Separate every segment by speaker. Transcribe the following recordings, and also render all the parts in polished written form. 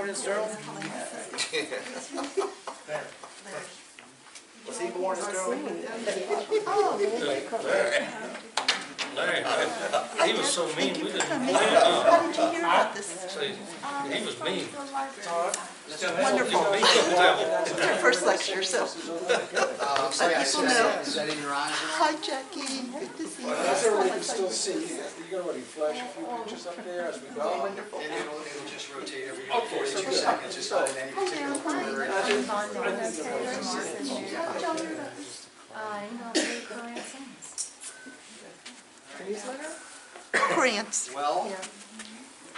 Speaker 1: born in Sterling? Was he born in Sterling?
Speaker 2: Larry, he was so mean, we didn't play him.
Speaker 3: How did you hear about this?
Speaker 2: He was mean.
Speaker 3: Wonderful. It's their first lecture, so.
Speaker 1: Sorry,
Speaker 3: People know.
Speaker 1: is that in your eyes?
Speaker 3: Hi, Jackie. Good to see you.
Speaker 4: That's all right, you can still see. You can already flash a few pictures up there as we go.
Speaker 3: Wonderful.
Speaker 1: And it'll just rotate every 42 seconds, just not in any particular order.
Speaker 3: Grants.
Speaker 1: Well,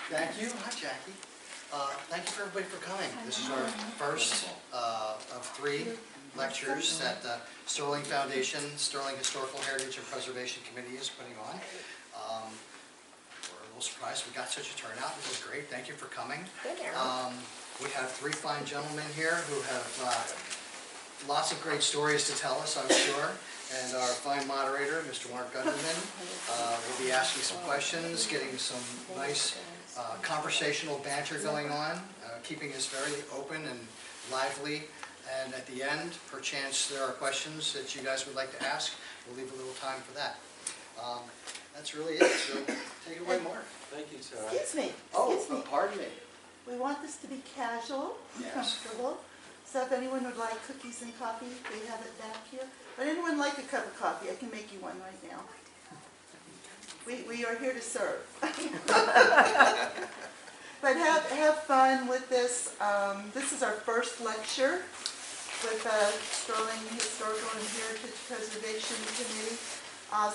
Speaker 1: thank you. Hi, Jackie. Thank you for everybody for coming. This is our first of 3 lectures that the Sterling Foundation, Sterling Historical Heritage and Preservation Committee is putting on. We're a little surprised we got such a turnout. This is great. Thank you for coming. We have 3 fine gentlemen here who have lots of great stories to tell us, I'm sure. And our fine moderator, Mr. Mark Gunderman, will be asking some questions, getting some nice conversational banter going on, keeping us very open and lively. And at the end, perchance there are questions that you guys would like to ask. We'll leave a little time for that. That's really it. So take it away, Mark.
Speaker 4: Thank you, sir.
Speaker 3: Excuse me.
Speaker 1: Oh,
Speaker 3: Excuse me.
Speaker 1: pardon me.
Speaker 3: We want this to be casual,
Speaker 1: Yes.
Speaker 3: comfortable. So if anyone would like cookies and coffee, they have it back here. Would anyone like a cup of coffee? I can make you one right now. We are here to serve. But have fun with this. This is our first lecture with the Sterling Historical and Heritage Preservation Committee.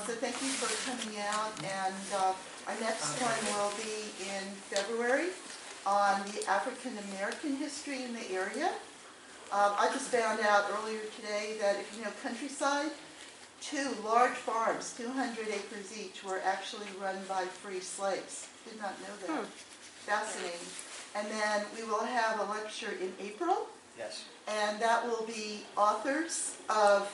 Speaker 3: So thank you for coming out. And our next one will be in February on the African American history in the area. I just found out earlier today that if you know Countryside, 2 large farms, 200 acres each, were actually run by free slaves. Did not know that. Fascinating. And then we will have a lecture in April.
Speaker 1: Yes.
Speaker 3: And that will be authors of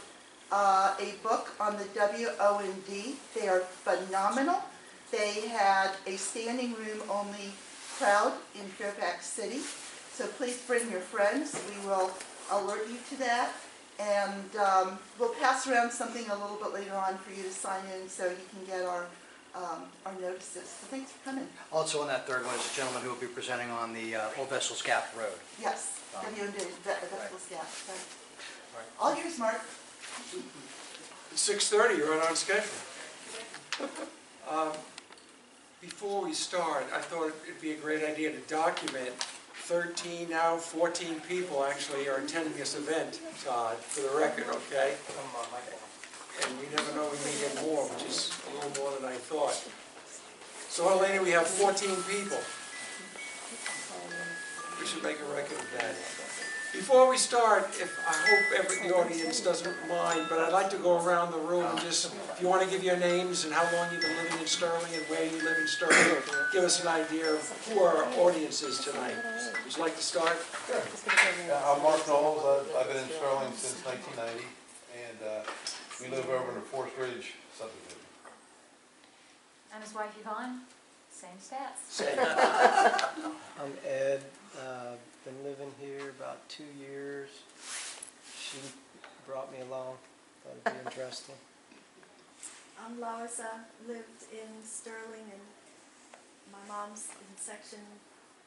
Speaker 3: a book on the WOND. They are phenomenal. They had a standing room only crowd in Fairfax City. So please bring your friends. We will alert you to that. And we'll pass around something a little bit later on for you to sign in so you can get our notices. So thanks for coming.
Speaker 1: Also on that third one is a gentleman who will be presenting on the Old Vessel's Gap Road.
Speaker 3: Yes, WOND, Vessel's Gap. All yours, Mark.
Speaker 4: 6:30, you're right on schedule. Before we start, I thought it'd be a great idea to document 13, now 14 people actually are attending this event, Todd, for the record, okay? And you never know, we may get more, which is a little more than I thought. So Elena, we have 14 people. We should make a record of that. Before we start, I hope the audience doesn't mind, but I'd like to go around the room and just, if you want to give your names and how long you've been living in Sterling and where you live in Sterling, give us an idea of who our audience is tonight. Would you like to start?
Speaker 5: Sure. I'm Mark Knowles. I've been in Sterling since 1990, and we live over in the Forest Ridge subdivision.
Speaker 6: I'm his wife Yvonne, same stats.
Speaker 7: I'm Ed, been living here about 2 years. She brought me along, thought it'd be interesting.
Speaker 8: I'm Lois, I lived in Sterling and my mom's in section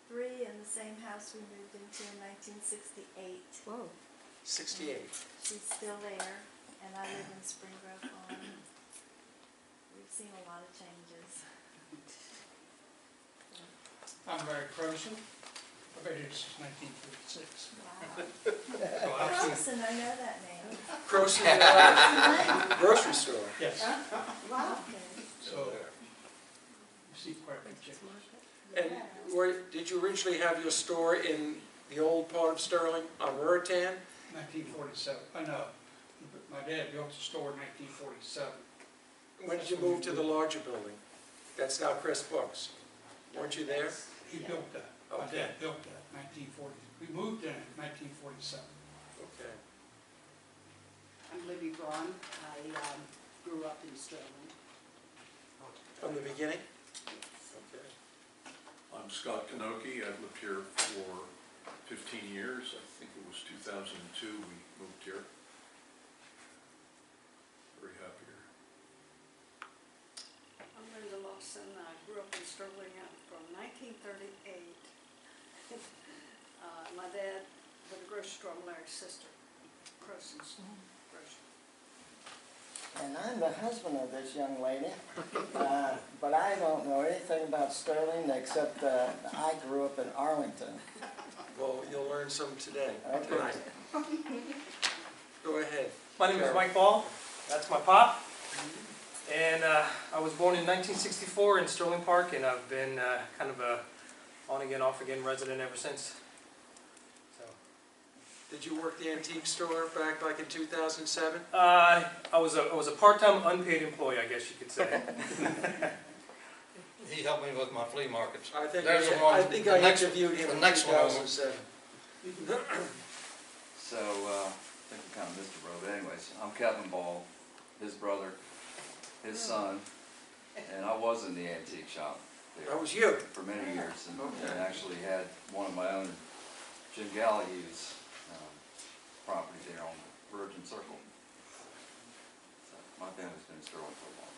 Speaker 8: 3 in the same house we moved into in 1968.
Speaker 6: Whoa.
Speaker 4: 68.
Speaker 8: She's still there and I live in Spring Grove Farm. We've seen a lot of changes.
Speaker 9: I'm Barry Croson. I've been here since 1956.
Speaker 8: Wow. Croson, I know that name.
Speaker 4: Croson grocery store.
Speaker 9: Yes.
Speaker 8: Wow.
Speaker 9: So you see quite a big change.
Speaker 4: And did you originally have your store in the old part of Sterling on Ruritan?
Speaker 9: 1947. I know. My dad built the store in 1947.
Speaker 4: When did you move to the larger building? That's now Chris Books. Weren't you there?
Speaker 9: He built that. My
Speaker 4: Okay.
Speaker 9: dad built that in 1940. We moved in 1947.
Speaker 4: Okay.
Speaker 10: I'm Libby Braun. I grew up in Sterling.
Speaker 4: From the beginning? Okay.
Speaker 11: I'm Scott Kanoki. I've lived here for 15 years. I think it was 2002 we moved here. Very happy here.
Speaker 12: I'm Linda Lawson. I grew up in Sterling from 1938. My dad had a grocery store, Larry's sister, Croson's grocery.
Speaker 13: And I'm the husband of this young lady, but I don't know anything about Sterling except I grew up in Arlington.
Speaker 4: Well, you'll learn some today.
Speaker 13: Okay.
Speaker 4: Tonight. Go ahead.
Speaker 7: My name is Mike Ball. That's my pop. And I was born in 1964 in Sterling Park, and I've been kind of a on-again, off-again resident ever since. So,
Speaker 4: Did you work the antique store back like in 2007?
Speaker 7: I was a part-time unpaid employee, I guess you could say.
Speaker 2: He helped me with my flea markets.
Speaker 4: I think
Speaker 2: There's
Speaker 4: I,
Speaker 2: the one-
Speaker 4: I think
Speaker 2: the
Speaker 4: I
Speaker 2: next-
Speaker 4: interviewed him
Speaker 2: the
Speaker 4: in
Speaker 2: next one over.
Speaker 4: 2007.
Speaker 14: So, I think we kind of missed the road, but anyways, I'm Kevin Ball, his brother, his son, and I was in the antique shop there.
Speaker 4: That was you.
Speaker 14: For many years, and
Speaker 4: Okay.
Speaker 14: actually had one of my own, Jim Gallihue's property there on Virgin Circle. So, my family's been in Sterling for a long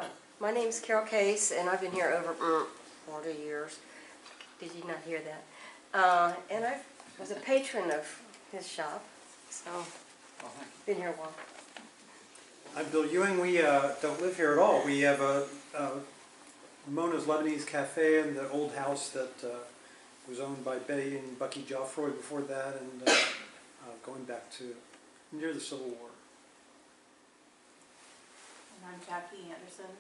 Speaker 14: time.
Speaker 15: My name's Carol Case, and I've been here over 40 years. Did you not hear that? And I was a patron of his shop, so been here a while.
Speaker 16: I'm Bill Ewing. We don't live here at all. We have a Mona's Lebanese Cafe in the old house that was owned by Betty and Bucky Joffroy before that, and going back to near the Civil War.
Speaker 17: And I'm Jackie Anderson.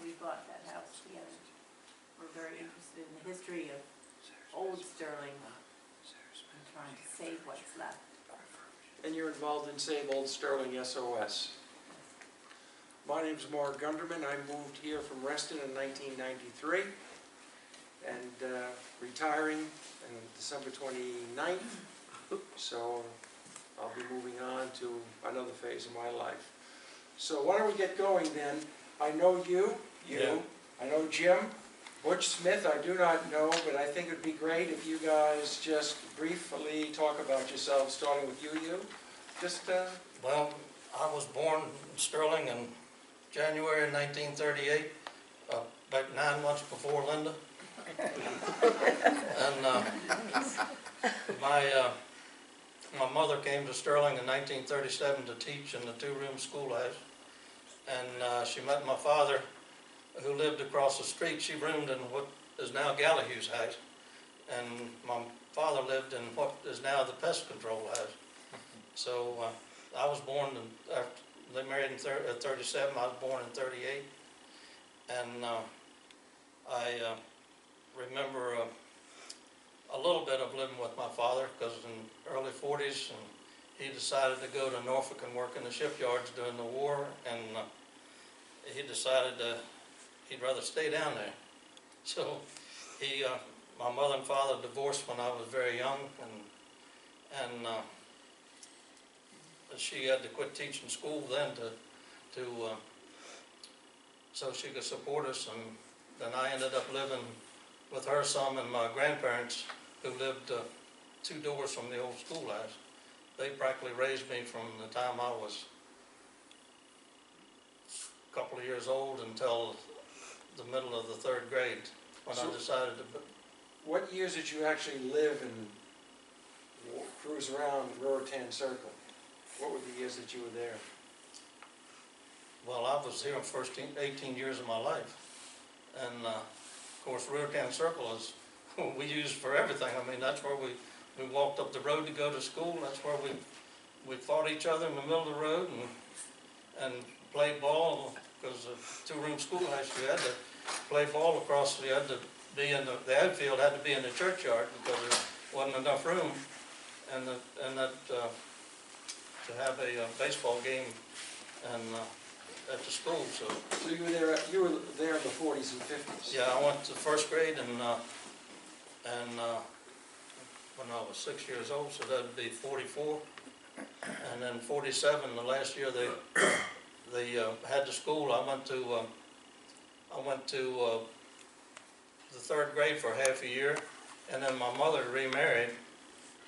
Speaker 17: We bought that house together. We're very interested in the history of old Sterling and trying to save what's left.
Speaker 4: And you're involved in Save Old Sterling SOS. My name's Mark Gunderman. I moved here from Reston in 1993 and retiring on December 29th. So I'll be moving on to another phase of my life. So why don't we get going then? I know you.
Speaker 2: Yeah.
Speaker 4: I know Jim. Butch Smith, I do not know, but I think it would be great if you guys just briefly talk about yourselves, starting with you. Just,
Speaker 2: Well, I was born in Sterling in January 1938, about 9 months before Linda. And my mother came to Sterling in 1937 to teach in the two-room schoolhouse. And she met my father, who lived across the street. She roomed in what is now Gallihue's house. And my father lived in what is now the pest control house. So I was born, after they married in 37, I was born in 38. And I remember a little bit of living with my father, because in the early 40s, and he decided to go to Norfolk and work in the shipyards during the war, and he decided he'd rather stay down there. So my mother and father divorced when I was very young, and she had to quit teaching school then so she could support us, and then I ended up living with her some and my grandparents, who lived 2 doors from the old schoolhouse. They practically raised me from the time I was a couple of years old until the middle of the 3rd grade, when I decided to.
Speaker 4: what years did you actually live and cruise around Ruritan Circle? What were the years that you were there?
Speaker 2: Well, I was here the first 18 years of my life. And of course, Ruritan Circle is we used for everything. I mean, that's where we walked up the road to go to school. That's where we fought each other in the middle of the road and played ball, because the two-room schoolhouse, you had to play ball across. You had to be in the outfield had to be in the churchyard, because there wasn't enough room, and to have a baseball game and at the school. So
Speaker 4: you were there. You were there in the 40s and 50s.
Speaker 2: Yeah, I went to 1st grade and when I was 6 years old, so that'd be 44, and then 47. The last year they had the school. I went to the 3rd grade for half a year, and then my mother remarried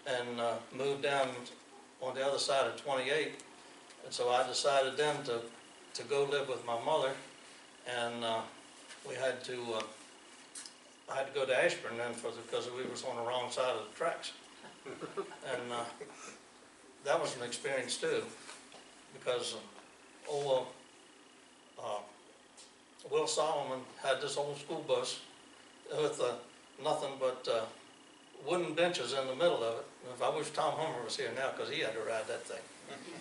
Speaker 2: and moved down on the other side of 28, and so I decided then to go live with my mother, and we had to. I had to go to Ashburn then because we was on the wrong side of the tracks, and that was an experience too, because Will Solomon had this old school bus with nothing but wooden benches in the middle of it. And I wish Tom Hummer was here now because he had to ride that thing.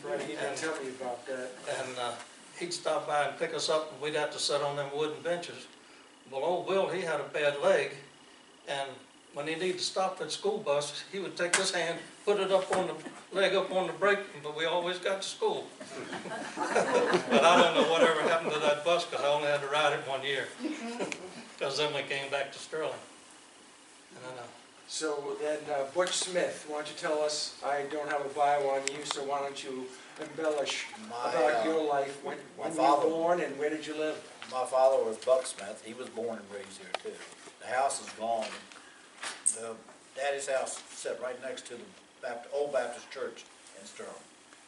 Speaker 4: Right, he didn't tell me about that.
Speaker 2: And he'd stop by and pick us up, and we'd have to sit on them wooden benches. Well, old Will, he had a bad leg, and when he needed to stop at school bus, he would take his hand, put it up on the leg up on the brake, but we always got to school. But I don't know whatever happened to that bus because I only had to ride it 1 year. Because then we came back to Sterling. And then,
Speaker 4: So then, Butch Smith, why don't you tell us, I don't have a bio on you, so why don't you embellish about your life, when you were born and where did you live?
Speaker 18: My father was Buck Smith. He was born and raised here too. The house is gone. Daddy's house sat right next to the old Baptist church in Sterling.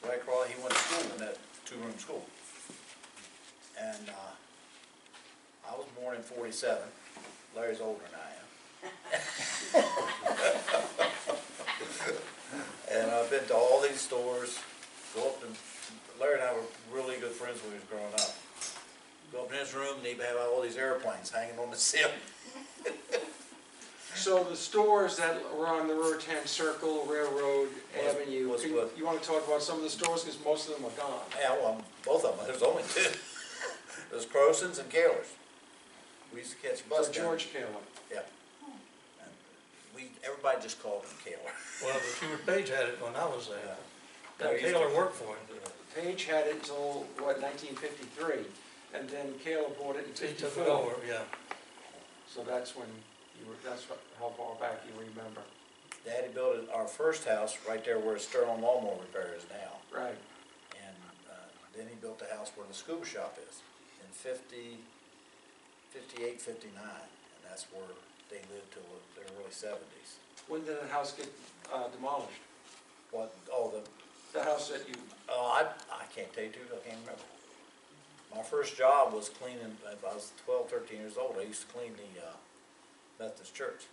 Speaker 18: Right across, he went to school in that 2-room school. And I was born in 47. Larry's older than I am. And I've been to all these stores. Go up and Larry and I were really good friends when we was growing up. Go up in his room and he'd have all these airplanes hanging on the ceiling.
Speaker 4: So the stores that were on the Route 10 Circle, Railroad Avenue, you want to talk about some of the stores because most of them are gone?
Speaker 18: Yeah, well, both of them. There's only 2. There's Croson's and Kaler's. We used to catch a bus.
Speaker 4: So George Kaler.
Speaker 18: Yeah. And everybody just called him Kaler.
Speaker 2: well, but Hubert Page had it when I was there. That Kaler worked for him.
Speaker 4: Page had it until, what, 1953, and then Kaler bought it in 54.
Speaker 2: He took it over, yeah.
Speaker 4: So that's when how far back you remember.
Speaker 18: Daddy built our first house right there where Sterling Lawnmower Repair is now.
Speaker 4: Right.
Speaker 18: And then he built the house where the scuba shop is in 58, 59. And that's where they lived till their early 70s.
Speaker 4: When did the house get demolished?
Speaker 18: What? Oh,
Speaker 4: the house that you...
Speaker 18: I can't tell you the truth, I can't remember. My first job was cleaning, if I was 12, 13 years old, I used to clean the Methodist church.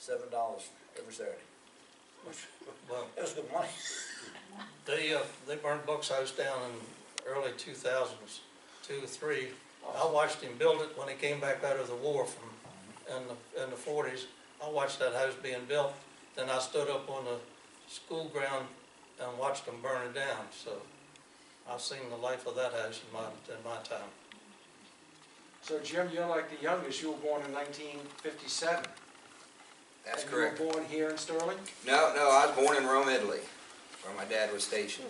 Speaker 18: $7 every Saturday.
Speaker 2: Well,
Speaker 18: it was good money.
Speaker 2: They burned Buck's house down in early 2000s, 2 or 3. I watched him build it when he came back out of the war in the 40s. I watched that house being built. Then I stood up on the school ground and watched them burn it down. So I've seen the life of that house in my time.
Speaker 4: So Jim, you're like the youngest. You were born in 1957.
Speaker 19: That's
Speaker 4: and
Speaker 19: correct.
Speaker 4: You were born here in Sterling?
Speaker 19: No, I was born in Rome, Italy, where my dad was stationed.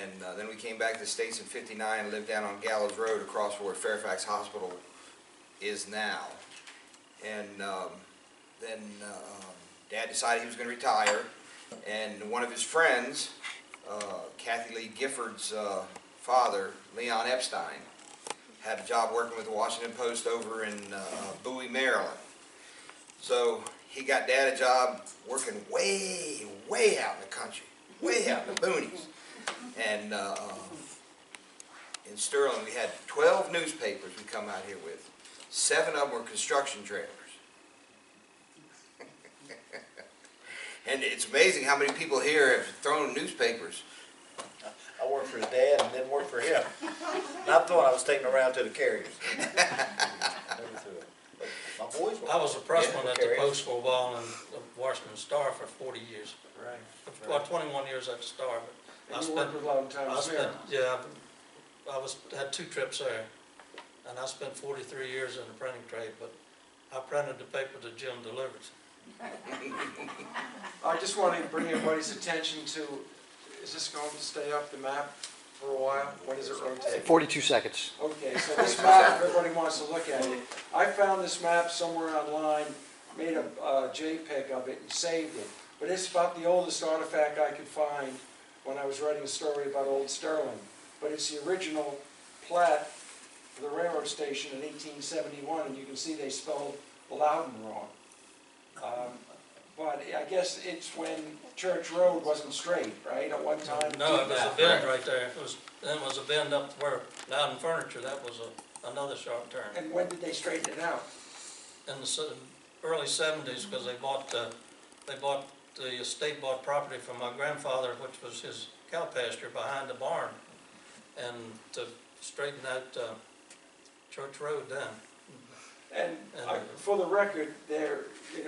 Speaker 19: And then we came back to the States in 59 and lived down on Gallows Road across where Fairfax Hospital is now. And then Dad decided he was going to retire. And one of his friends, Kathy Lee Gifford's father, Leon Epstein, had a job working with the Washington Post over in Bowie, Maryland. So he got Dad a job working way out in the country, way out in the boonies. And in Sterling we had 12 newspapers we come out here with. 7 of them were construction trailers. And it's amazing how many people here have thrown newspapers.
Speaker 18: I worked for his dad and then worked for him. Not the one I was taking around to the carriers. My boys were.
Speaker 2: I was a pressman at the Post for a while and the Washington Star for 40 years.
Speaker 4: Right.
Speaker 2: Well, 21 years at the Star. But
Speaker 4: and you worked with a lot of times there.
Speaker 2: Yeah, I had 2 trips there. And I spent 43 years in the printing trade, but I printed the paper that Jim delivered.
Speaker 4: I just wanted to bring everybody's attention to, is this going to stay up, the map, for a while? When does it rotate?
Speaker 9: 42 seconds.
Speaker 4: Okay, so this map, everybody wants to look at it. I found this map somewhere online, made a JPEG of it and saved it. But it's about the oldest artifact I could find when I was writing a story about Old Sterling. But it's the original plat for the railroad station in 1871, and you can see they spelled Loudoun wrong. But I guess it's when Church Road wasn't straight, right, at one time?
Speaker 2: No, it was a bend right there. Then it was a bend up where Loudon Furniture, that was another sharp turn.
Speaker 4: And when did they straighten it out?
Speaker 2: In the early 70s, because the estate bought property from my grandfather, which was his cow pasture behind the barn, and to straighten out Church Road down.
Speaker 4: And for the record,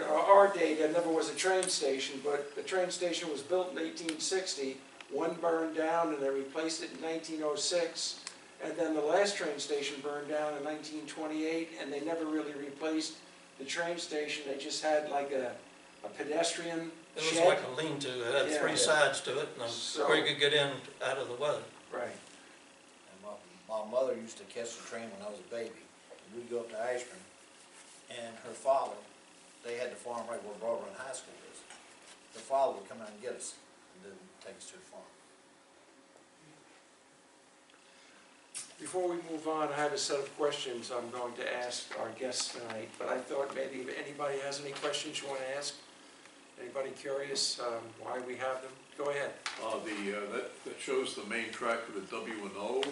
Speaker 4: our day, there never was a train station, but the train station was built in 1860. One burned down, and they replaced it in 1906. And then the last train station burned down in 1928, and they never really replaced the train station. They just had like a pedestrian
Speaker 2: It was
Speaker 4: shed.
Speaker 2: like a lean-to. It had three sides to it, and where you could get in out of the weather.
Speaker 4: Right.
Speaker 18: And my mother used to catch the train when I was a baby. We'd go up to Ashburn, and her father, they had the farm right where Broad Run High School is. Her father would come out and get us, and then take us to the farm.
Speaker 4: Before we move on, I have a set of questions I'm going to ask our guests tonight, but I thought maybe if anybody has any questions you want to ask, anybody curious why we have them, go ahead.
Speaker 11: That shows the main track of the W&O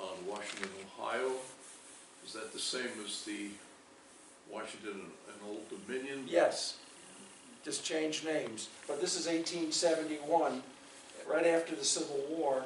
Speaker 11: on Washington, Ohio. Is that the same as the Washington and Old Dominion?
Speaker 4: Yes, just changed names. But this is 1871, right after the Civil War.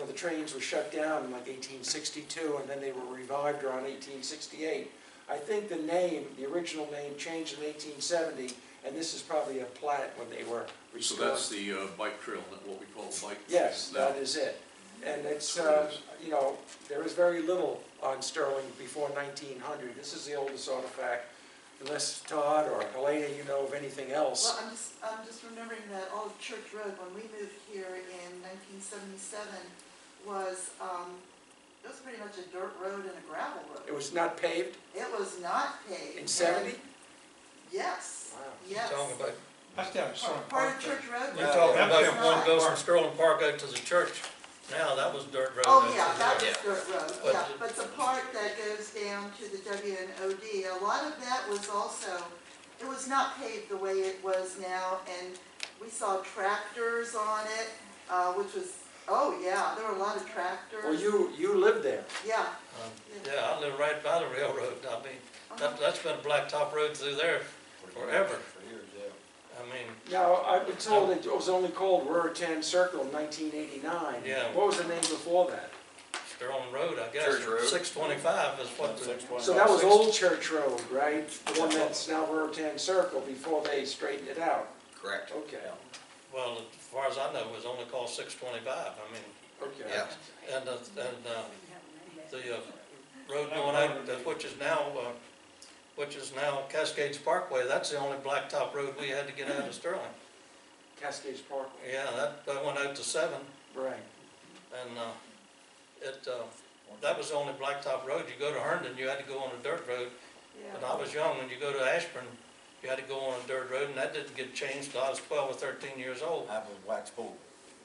Speaker 4: The trains were shut down in like 1862, and then they were revived around 1868. I think the original name changed in 1870, and this is probably a plat when they were restored.
Speaker 11: So that's the bike trail, not what we call a bike trail.
Speaker 4: Yes, that is it. And it's, there is very little on Sterling before 1900. This is the oldest artifact, unless Todd or Helena, you know of anything else.
Speaker 3: Well, I'm just remembering that old Church Road, when we moved here in 1977, was, it was pretty much a dirt road and a gravel road.
Speaker 4: It was not paved?
Speaker 3: It was not paved.
Speaker 4: In 70?
Speaker 3: Yes.
Speaker 4: Wow.
Speaker 3: Yes.
Speaker 2: You're talking about,
Speaker 9: That's down Sterling
Speaker 3: Part
Speaker 9: Park.
Speaker 3: of Church Road?
Speaker 2: you're talking about one goes from Sterling Park out to the church. Now, that was dirt road.
Speaker 3: Oh, yeah, that was dirt road,
Speaker 2: But
Speaker 3: yeah. But the part that goes down to the W&OD, a lot of that was also, it was not paved the way it was now, and we saw tractors on it, which was, oh, yeah, there were a lot of tractors.
Speaker 4: Well, you lived there.
Speaker 3: Yeah.
Speaker 2: Yeah, I live right by the railroad. I mean, that's been a blacktop road through there forever. I mean,
Speaker 4: Now, I've been told it was only called Ruritan Circle in 1989.
Speaker 2: Yeah.
Speaker 4: What was the name before that?
Speaker 2: Sterling Road, I guess.
Speaker 19: Church Road.
Speaker 2: 625 is what
Speaker 4: So that was Old Church Road, right? The one that's now Ruritan Circle before they straightened it out.
Speaker 19: Correct.
Speaker 4: Okay.
Speaker 2: Well, as far as I know, it was only called 625. I mean,
Speaker 4: Okay.
Speaker 19: Yeah.
Speaker 2: and the road going out, which is now Cascades Parkway, that's the only blacktop road we had to get out of Sterling.
Speaker 4: Cascades Parkway.
Speaker 2: Yeah, that went out to 7,
Speaker 4: Right.
Speaker 2: and that was the only blacktop road. You go to Herndon, you had to go on a dirt road. When I was young, when you go to Ashburn, you had to go on a dirt road, and that didn't get changed till I was 12 or 13 years old.
Speaker 18: I was Wax Pool.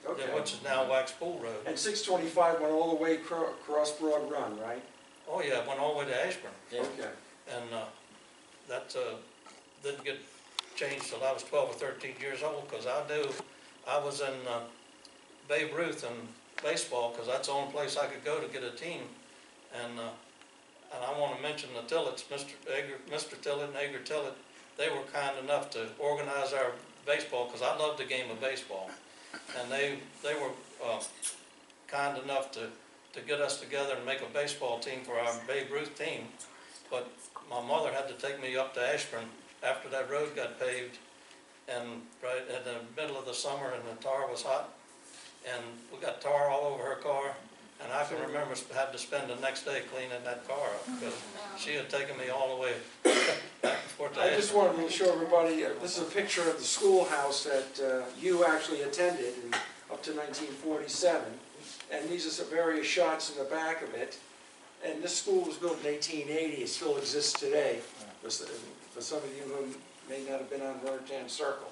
Speaker 4: Okay.
Speaker 2: Which is now Wax Pool Road.
Speaker 4: And 625 went all the way across Broad Run, right?
Speaker 2: Oh yeah, it went all the way to Ashburn.
Speaker 4: Okay.
Speaker 2: And that didn't get changed till I was 12 or 13 years old, because I was in Babe Ruth in baseball, because that's the only place I could go to get a team. And I want to mention the Tillets, Mr. Tillett and Edgar Tillett. They were kind enough to organize our baseball, because I loved the game of baseball. And they were kind enough to get us together and make a baseball team for our Babe Ruth team. But my mother had to take me up to Ashburn after that road got paved, and right in the middle of the summer, and the tar was hot, and we got tar all over her car, and I can remember having to spend the next day cleaning that car up, because she had taken me all the way back and forth to
Speaker 4: I just
Speaker 2: Ashburn.
Speaker 4: wanted to show everybody, this is a picture of the schoolhouse that you actually attended up to 1947. And these are some various shots in the back of it. And this school was built in 1880. It still exists today, for some of you who may not have been on Ruritan Circle.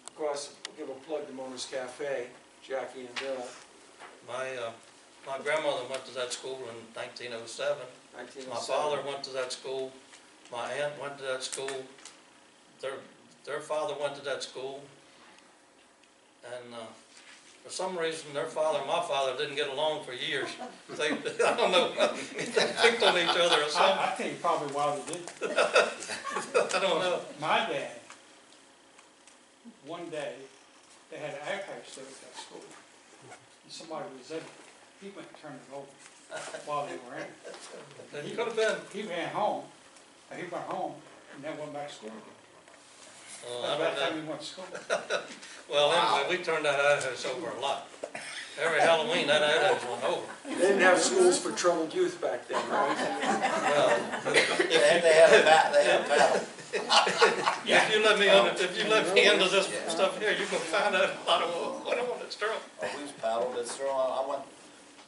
Speaker 4: Of course, we'll give a plug to Mona's Cafe, Jackie and Bill.
Speaker 2: My My grandmother went to that school in 1907. My father went to that school. My aunt went to that school. Their father went to that school. And for some reason, their father and my father didn't get along for years. They, I don't know, they picked on each other or something.
Speaker 9: I tell you probably why they did.
Speaker 2: I don't know.
Speaker 9: My dad, one day, they had an archives there at that school. And somebody was in it. He went and turned it over while they were in it.
Speaker 2: And he could have been.
Speaker 9: He ran home. He went home and then went back to school again.
Speaker 2: I
Speaker 9: That's
Speaker 2: don't
Speaker 9: the time
Speaker 2: know.
Speaker 9: he went to school.
Speaker 2: Well, anyway, we turned that outhouse over a lot. Every Halloween, that outhouse went over.
Speaker 4: They didn't have schools for troubled youth back then, right?
Speaker 2: Well,
Speaker 18: They had a battle.
Speaker 2: if you let me into this stuff here, you can find out a lot of what I want to Sterling.
Speaker 18: Oh, we was paddled at Sterling.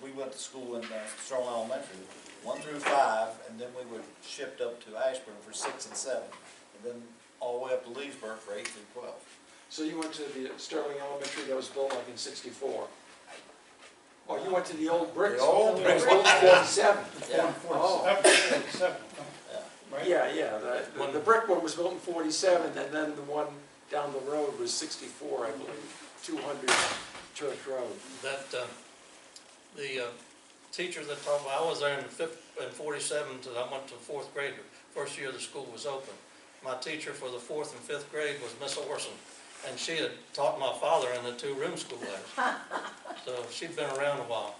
Speaker 18: We went to school in Sterling Elementary, 1 through 5, and then we were shipped up to Ashburn for 6 and 7, and then all the way up to Leesburg for 8 through 12.
Speaker 4: So you went to the Sterling Elementary that was built like in '64? Oh, you went to the old bricks?
Speaker 18: The old bricks.
Speaker 4: Built in '47?
Speaker 18: Yeah.
Speaker 4: Oh.
Speaker 9: 47, right?
Speaker 4: Yeah. The brick one was built in '47, and then the one down the road was '64, I believe, 200 Church Road.
Speaker 2: That, the teacher that taught me, I was there in 47 till I went to 4th grade, the first year the school was open. My teacher for the 4th and 5th grade was Miss Orson, and she had taught my father in the 2-room schoolhouse. So she'd been around a while.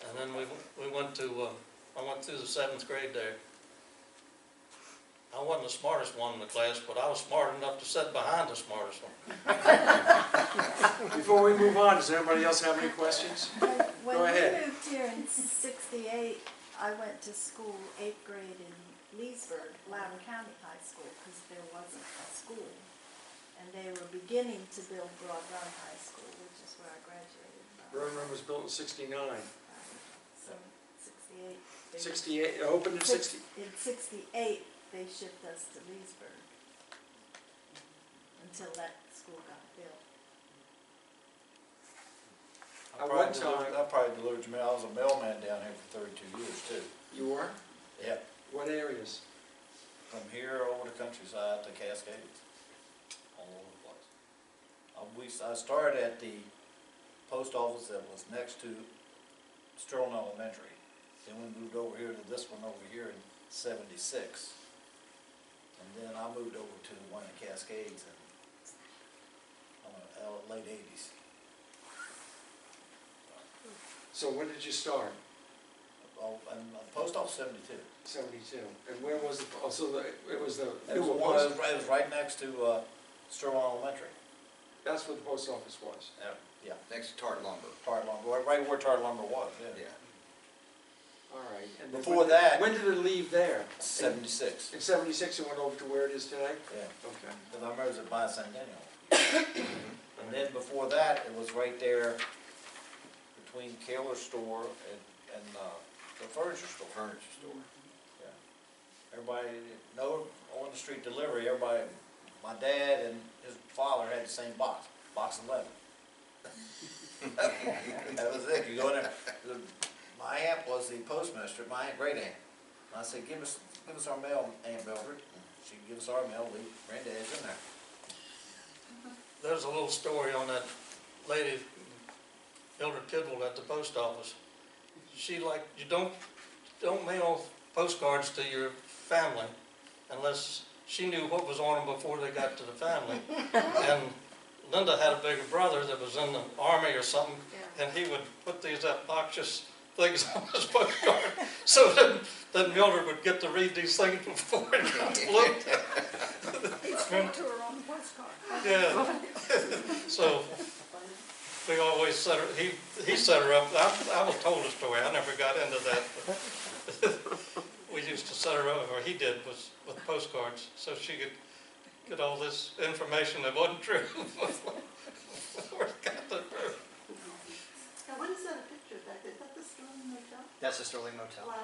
Speaker 2: And then we went to, I went through the 7th grade there. I wasn't the smartest one in the class, but I was smart enough to sit behind the smartest one.
Speaker 4: Before we move on, does anybody else have any questions?
Speaker 8: When
Speaker 4: Go ahead.
Speaker 8: we moved here in '68, I went to school 8th grade in Leesburg, Loudoun County High School, because there wasn't a school. And they were beginning to build Broad Run High School, which is where I graduated from.
Speaker 4: Broad Run was built in '69.
Speaker 8: So, 68.
Speaker 4: 68, it opened in 60?
Speaker 8: In '68, they shipped us to Leesburg until that school got built.
Speaker 4: At one time.
Speaker 18: I probably delivered your mail. I was a mailman down here for 32 years too.
Speaker 4: You were?
Speaker 18: Yep.
Speaker 4: What areas?
Speaker 18: From here over the countryside to Cascades, all over the place. I started at the post office that was next to Sterling Elementary. Then we moved over here to this one over here in '76. And then I moved over to the one in Cascades in late '80s.
Speaker 4: So when did you start?
Speaker 18: Oh, and post office '72.
Speaker 4: 72. And where was it? Oh, so it was the
Speaker 18: It was right next to Sterling Elementary.
Speaker 4: That's what the post office was?
Speaker 18: Yeah.
Speaker 19: Next to Tart Lumber.
Speaker 18: Tart Lumber, right where Tart Lumber was, yeah.
Speaker 4: All right. And then
Speaker 18: Before that.
Speaker 4: When did it leave there?
Speaker 18: '76.
Speaker 4: In '76 it went over to where it is today?
Speaker 18: Yeah.
Speaker 4: Okay.
Speaker 18: Because I remember it was at Bicentennial. And then before that, it was right there between Kaler's store and the furniture store.
Speaker 19: Furniture store.
Speaker 18: Yeah. Everybody, no on the street delivery, everybody, my dad and his father had the same box 11. That was it. You go in there. My aunt was the postmaster, my aunt, great aunt. And I said, give us our mail, Aunt Mildred. She could give us our mail, leave granddad's in there.
Speaker 2: There's a little story on that lady, Mildred Tidwell at the post office. She you don't mail postcards to your family unless she knew what was on them before they got to the family. And Linda had a bigger brother that was in the army or something, and he would put these obnoxious things on his postcard so that Mildred would get to read these things before it got looked.
Speaker 12: He spoke to her on the postcard.
Speaker 2: Yeah. So we always set her, he set her up. I was told a story, I never got into that. But we used to set her up, or he did, with postcards so she could get all this information that wasn't true before it got to her.
Speaker 3: Now, what is that a picture of that? Is that the Sterling Motel?
Speaker 1: That's the Sterling Motel.
Speaker 3: Wow.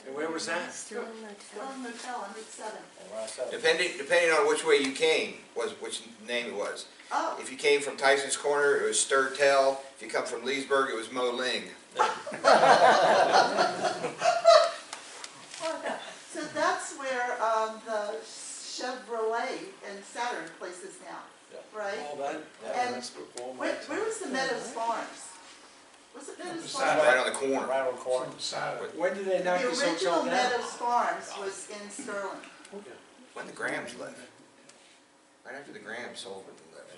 Speaker 4: And where was that?
Speaker 3: Sterling Motel on Route 7.
Speaker 19: Depending on which way you came, which name it was.
Speaker 3: Oh.
Speaker 19: If you came from Tyson's Corner, it was Sturtell. If you come from Leesburg, it was Mo Ling.
Speaker 3: So that's where the Chevrolet and Saturn place is now, right?
Speaker 4: All that,
Speaker 3: And
Speaker 4: that's before my
Speaker 3: where
Speaker 4: time.
Speaker 3: was the Meadows Farms? Was it Meadows
Speaker 4: The
Speaker 3: Farms?
Speaker 19: Right on the corner.
Speaker 18: Right on the corner.
Speaker 4: When did they knock
Speaker 3: The
Speaker 4: this
Speaker 3: original
Speaker 4: hotel down?
Speaker 3: Meadows Farms was in Sterling.
Speaker 19: When the Grahams left. Right after the Grahams sold it and left.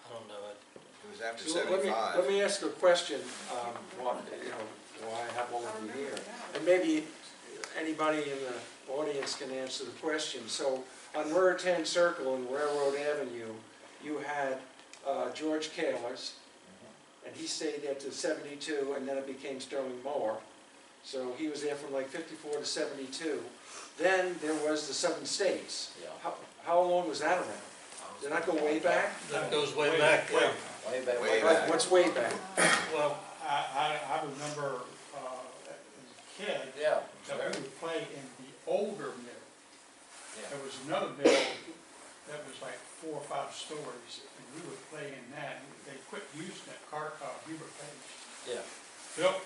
Speaker 2: I don't know it.
Speaker 19: It was after
Speaker 4: So let
Speaker 19: 75.
Speaker 4: me ask you a question, while I have all of you here. And maybe anybody in the audience can answer the question. So on Route 10 Circle and Railroad Avenue, you had George Kaler's, and he stayed there to 72, and then it became Sterling Moore. So he was there from like 54 to 72. Then there was the Southern States. How long was that around? Did that go way back?
Speaker 2: That goes way back, yeah.
Speaker 19: Way back.
Speaker 4: What's way back?
Speaker 2: Well,
Speaker 9: I remember as a kid that we would play in the older mill. There was another mill that was like 4 or 5 stories, and we would play in that. They quit using that car called Hubert Page. Built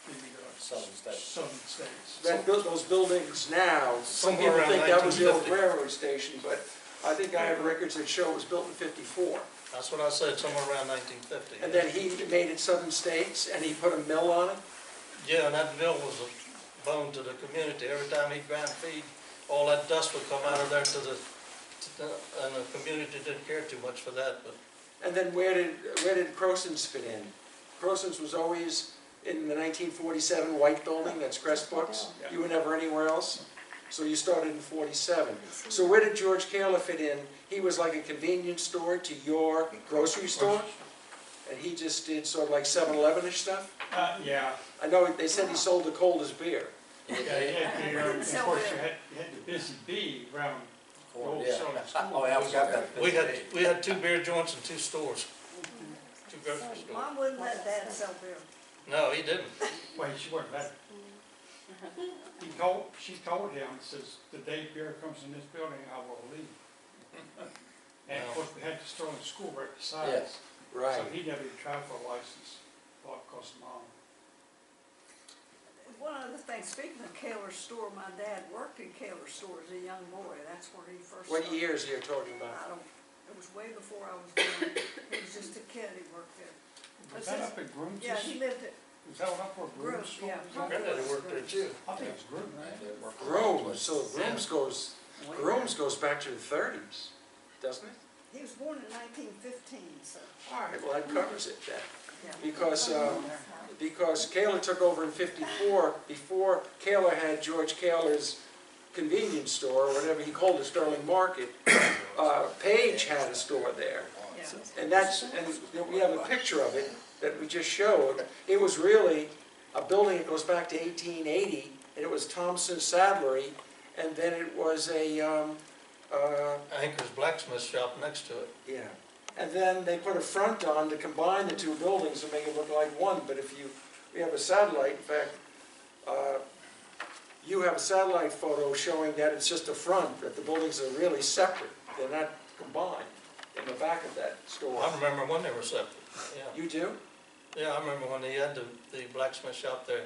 Speaker 9: in the Southern States.
Speaker 4: That built those buildings now, some
Speaker 2: Somewhere
Speaker 4: people
Speaker 2: around
Speaker 4: think that was the old
Speaker 2: 1950.
Speaker 4: railroad station, but I think I have records that show it was built in 54.
Speaker 2: that's what I said, somewhere around 1950.
Speaker 4: And then he made it Southern States, and he put a mill on it?
Speaker 2: Yeah, and that mill was a bone to the community. Every time he ground feed, all that dust would come out of there and the community didn't care too much for that, but
Speaker 4: And then where did Croson's fit in? Croson's was always in the 1947 white building, that's Crest Books. You were never anywhere else? So you started in 47. So where did George Kaler fit in? He was like a convenience store to your grocery store? And he just did sort of like 7-Eleven-ish stuff?
Speaker 9: Yeah.
Speaker 4: I know they said he sold the coldest beer.
Speaker 9: Yeah, you had beer, and of course you had the Busy Bee around the old Sterling School.
Speaker 18: Oh, yeah, I forgot that.
Speaker 2: we had 2 beer joints and 2 stores. 2 grocery stores.
Speaker 12: Mom wouldn't let Dad sell beer.
Speaker 2: No, he didn't.
Speaker 9: Wait, she wasn't better. She told him, says, the day beer comes in this building, I will leave. And of course, we had the Sterling School right beside us.
Speaker 4: Right.
Speaker 9: So he never even tried for a license, because of Mom.
Speaker 12: One other thing, speaking of Kaler's store, my dad worked in Kaler's store as a young boy. That's where he first
Speaker 4: What
Speaker 12: started.
Speaker 4: years are you talking
Speaker 12: I
Speaker 4: about?
Speaker 12: don't, it was way before I was born. He was just a kid, he worked there.
Speaker 9: Was that up at Groom's?
Speaker 12: Yeah, he lived at
Speaker 9: Was that up where Groom's?
Speaker 12: Groom's, yeah.
Speaker 2: Granddaddy worked there too.
Speaker 9: I think it was Groom, right?
Speaker 4: Grooms, so Grooms goes back to the 30s, doesn't it?
Speaker 12: He was born in 1915, so.
Speaker 4: All right, well, that covers it then.
Speaker 12: Yeah.
Speaker 4: Because Kaler took over in 54, before Kaler had George Kaler's convenience store, or whatever he called it, Sterling Market, Page had a store there.
Speaker 12: Yeah.
Speaker 4: And we have a picture of it that we just showed. It was really a building that goes back to 1880, and it was Thompson Saddlery, and then it was a,
Speaker 2: Anchor's blacksmith shop next to it.
Speaker 4: yeah. And then they put a front on to combine the 2 buildings and make it look like one, but if we have a satellite, in fact, you have a satellite photo showing that it's just a front, that the buildings are really separate. They're not combined in the back of that store.
Speaker 2: I remember when they were separate, yeah.
Speaker 4: You do?
Speaker 2: Yeah, I remember when he had the blacksmith shop there,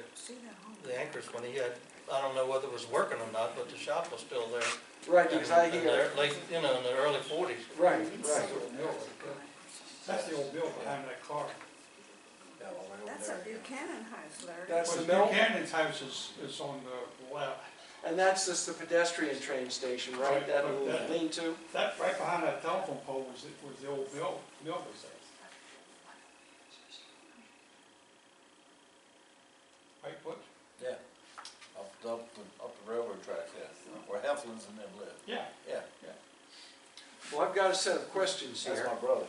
Speaker 2: the Anchors, when he had, I don't know whether it was working or not, but the shop was still there.
Speaker 4: Right, because I
Speaker 2: In
Speaker 4: hear.
Speaker 2: the late, in the early 40s.
Speaker 4: Right, right.
Speaker 9: That's the old mill behind that car.
Speaker 12: That's a Buchanan house, Larry.
Speaker 4: That's the
Speaker 9: Well,
Speaker 4: mill?
Speaker 9: Buchanan's house is on the left.
Speaker 4: And that's just the pedestrian train station, right? That
Speaker 9: But
Speaker 4: little lean-to?
Speaker 9: That, right behind that telephone pole was the old mill was there. Right, Butch?
Speaker 18: Yeah, up the railroad tracks, yeah, where Heflin's and them live.
Speaker 9: Yeah.
Speaker 18: Yeah.
Speaker 4: Well, I've got a set of questions
Speaker 18: That's
Speaker 4: here.
Speaker 18: my brother.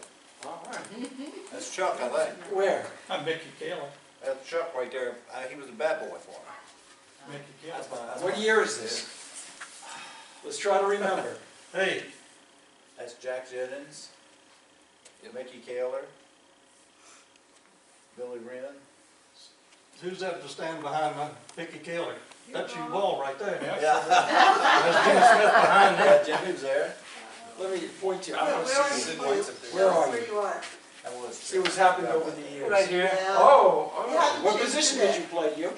Speaker 4: All right.
Speaker 18: That's Chuck, I think.
Speaker 4: Where?
Speaker 9: I'm Mickey Kaler.
Speaker 18: That's Chuck right there. He was a bad boy for me.
Speaker 9: Mickey Kaler.
Speaker 18: That's
Speaker 4: What year is this? Let's try to remember.
Speaker 2: Hey,
Speaker 18: That's Jack Jennings, Mickey Kaler, Billy Wren,
Speaker 2: who's that to stand behind Vicky Keeler? That's Hugh Ball right there.
Speaker 18: Yeah.
Speaker 2: There's Jimmy Smith behind him.
Speaker 18: Yeah, Jimmy's there.
Speaker 4: Let me point you, I
Speaker 3: Where
Speaker 4: don't
Speaker 3: are
Speaker 4: see
Speaker 3: you?
Speaker 4: Where are
Speaker 3: Where
Speaker 4: you?
Speaker 3: you are.
Speaker 18: That was.
Speaker 4: See what's happened over the years.
Speaker 2: Right here.
Speaker 4: Oh,
Speaker 3: You haven't
Speaker 4: oh. What
Speaker 3: changed
Speaker 4: position
Speaker 3: today.
Speaker 4: did you play, you?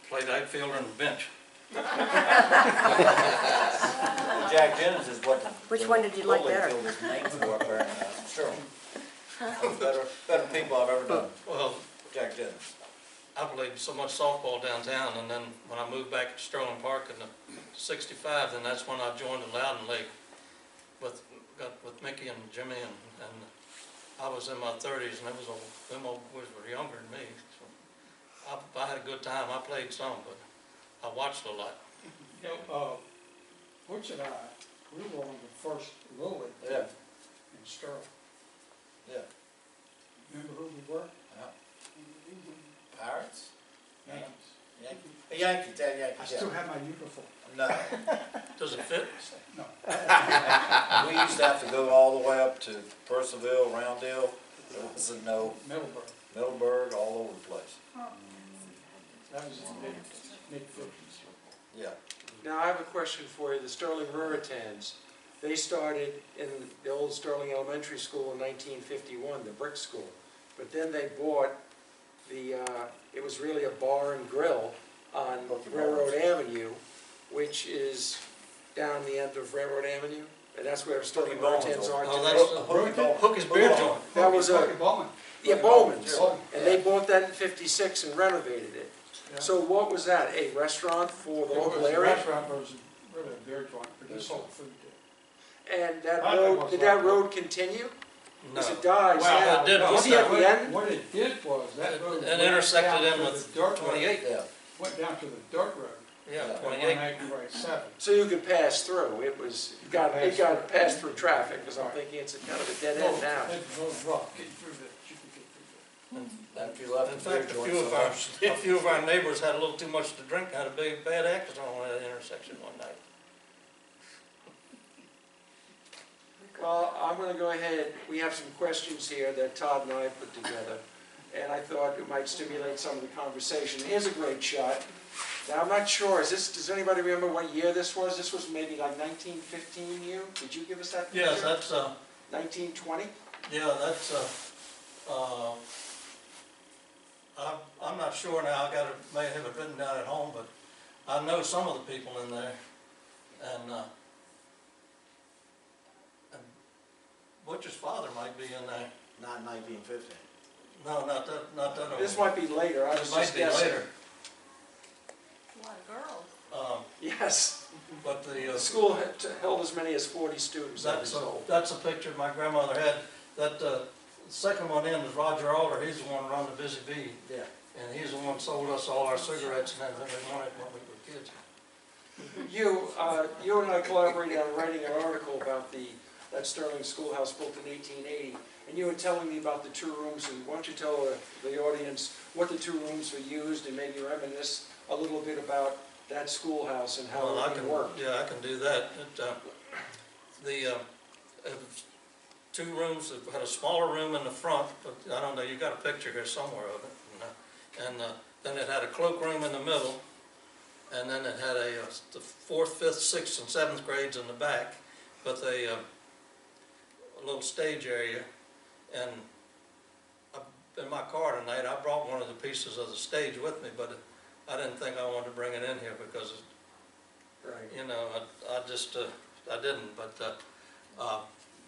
Speaker 2: Played outfielder on the bench.
Speaker 18: Jack Jennings is what the.
Speaker 15: Which one did you like
Speaker 18: Little League
Speaker 15: better?
Speaker 18: field is named for up there in Sterling. Better people I've ever done.
Speaker 2: Well,
Speaker 18: Jack Jennings.
Speaker 2: I played so much softball downtown, and then when I moved back to Sterling Park in '65, then that's when I joined the Loudoun League with Mickey and Jimmy, and I was in my 30s, and them old boys were younger than me. So I had a good time. I played some, but I watched a lot.
Speaker 9: You know, Butch and I, we were on the first Little League team
Speaker 18: Yeah.
Speaker 9: in Sterling.
Speaker 18: Yeah.
Speaker 9: Remember who we were?
Speaker 18: Pirates?
Speaker 9: Yankees.
Speaker 18: Yankees, that Yankees.
Speaker 9: I still have my uniform.
Speaker 18: No.
Speaker 2: Does it fit?
Speaker 9: No.
Speaker 18: We used to have to go all the way up to Percival, Roundale, no, Middleburg, all over the place.
Speaker 9: That was in the mid-50s.
Speaker 18: Yeah.
Speaker 4: Now, I have a question for you. The Sterling Ruritans, they started in the old Sterling Elementary School in 1951, the brick school. But then they bought it was really a bar and grill on Railroad Avenue, which is down the end of Railroad Avenue. And that's where Sterling Ruritans are
Speaker 2: Oh,
Speaker 4: today.
Speaker 2: that's Hookie's Beer Joint.
Speaker 4: That was a,
Speaker 9: Bowman.
Speaker 4: yeah, Bowman's.
Speaker 9: Bowman.
Speaker 4: And they bought that in '56 and renovated it.
Speaker 9: Yeah.
Speaker 4: So what was that, a restaurant for the
Speaker 9: It
Speaker 4: local
Speaker 9: was a
Speaker 4: area?
Speaker 9: restaurant, but it was really a beer joint, but they sold food there.
Speaker 4: And that
Speaker 9: I think it
Speaker 4: road,
Speaker 9: was
Speaker 4: did
Speaker 9: like-
Speaker 4: that road continue?
Speaker 2: No.
Speaker 4: Because it dies
Speaker 9: Well,
Speaker 4: now.
Speaker 2: it did.
Speaker 4: Was he at the end?
Speaker 9: What it did was, that road
Speaker 2: It
Speaker 9: went
Speaker 2: intersected
Speaker 9: down
Speaker 2: in
Speaker 9: to
Speaker 2: with
Speaker 9: the dirt road.
Speaker 2: 28.
Speaker 18: Yeah.
Speaker 9: Went down to the dirt road.
Speaker 2: Yeah,
Speaker 9: At
Speaker 2: 28.
Speaker 9: 187.
Speaker 4: So you could pass through. It got passed through traffic, because I'm thinking it's a kind of a dead end now.
Speaker 9: It was rough getting through that, you could get through that.
Speaker 18: After you left
Speaker 2: In
Speaker 18: the beer
Speaker 2: fact,
Speaker 18: joint,
Speaker 2: a few of our neighbors had a little too much to drink, and had a big bad accident on that intersection one night.
Speaker 4: Well, I'm going to go ahead. We have some questions here that Todd and I put together, and I thought it might stimulate some of the conversation. Here's a great shot. Now, I'm not sure, does anybody remember what year this was? This was maybe like 1915, you? Did you give us that picture?
Speaker 2: Yes, that's,
Speaker 4: 1920?
Speaker 2: yeah, that's, I'm not sure now, may have it written down at home, but I know some of the people in there, and Butch's father might be in there.
Speaker 18: not 1950.
Speaker 2: No, not that old.
Speaker 4: This might be later, I was
Speaker 2: This might
Speaker 4: just
Speaker 2: be
Speaker 4: guessing.
Speaker 2: later.
Speaker 8: A lot of girls.
Speaker 4: Yes.
Speaker 2: But
Speaker 4: The school held as many as 40 students.
Speaker 2: that's a picture my grandmother had. That second one in is Roger Alder. He's the one who run the Busy Bee.
Speaker 18: Yeah.
Speaker 2: And he's the one who sold us all our cigarettes and everything we wanted when we were kids.
Speaker 4: You and I collaborated on writing an article about that Sterling schoolhouse built in 1880, and you were telling me about the two rooms, and why don't you tell the audience what the two rooms were used, and maybe reminisce a little bit about that schoolhouse and how it worked.
Speaker 2: Yeah, I can do that. It was two rooms that had a smaller room in the front, but I don't know, you got a picture here somewhere of it. And then it had a cloakroom in the middle, and then it had the 4th, 5th, 6th, and 7th grades in the back, but a little stage area. And in my car tonight, I brought one of the pieces of the stage with me, but I didn't think I wanted to bring it in here because, you know, I didn't. But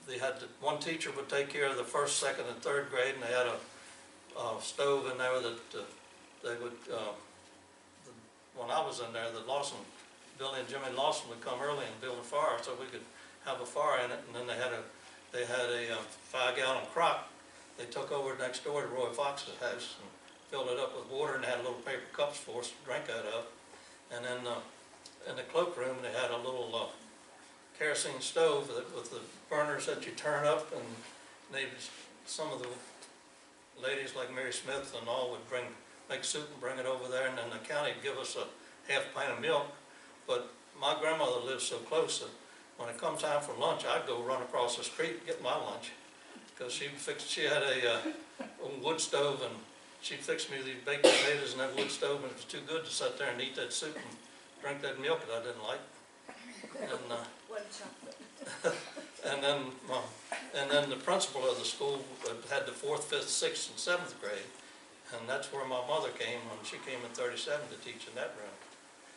Speaker 2: they had one teacher would take care of the 1st, 2nd, and 3rd grade, and they had a stove in there that they would. When I was in there, Billy and Jimmy Lawson would come early and build a fire so we could have a fire in it, and then they had a 5-gallon crock they took over next door to Roy Fox's house and filled it up with water, and they had little paper cups for us to drink out of. And then in the cloakroom they had a little kerosene stove with the burners that you turn up, and some of the ladies like Mary Smith and all would make soup and bring it over there, and then the county would give us a half pint of milk. But my grandmother lived so close that when it come time for lunch, I'd go run across the street and get my lunch, because she had a wood stove, she fixed me these baked potatoes and that wood stove, and it was too good to sit there and eat that soup and drink that milk that I didn't like. And,
Speaker 8: What chocolate?
Speaker 2: and then the principal of the school had the 4th, 5th, 6th, and 7th grade, and that's where my mother came when she came in '37 to teach in that room.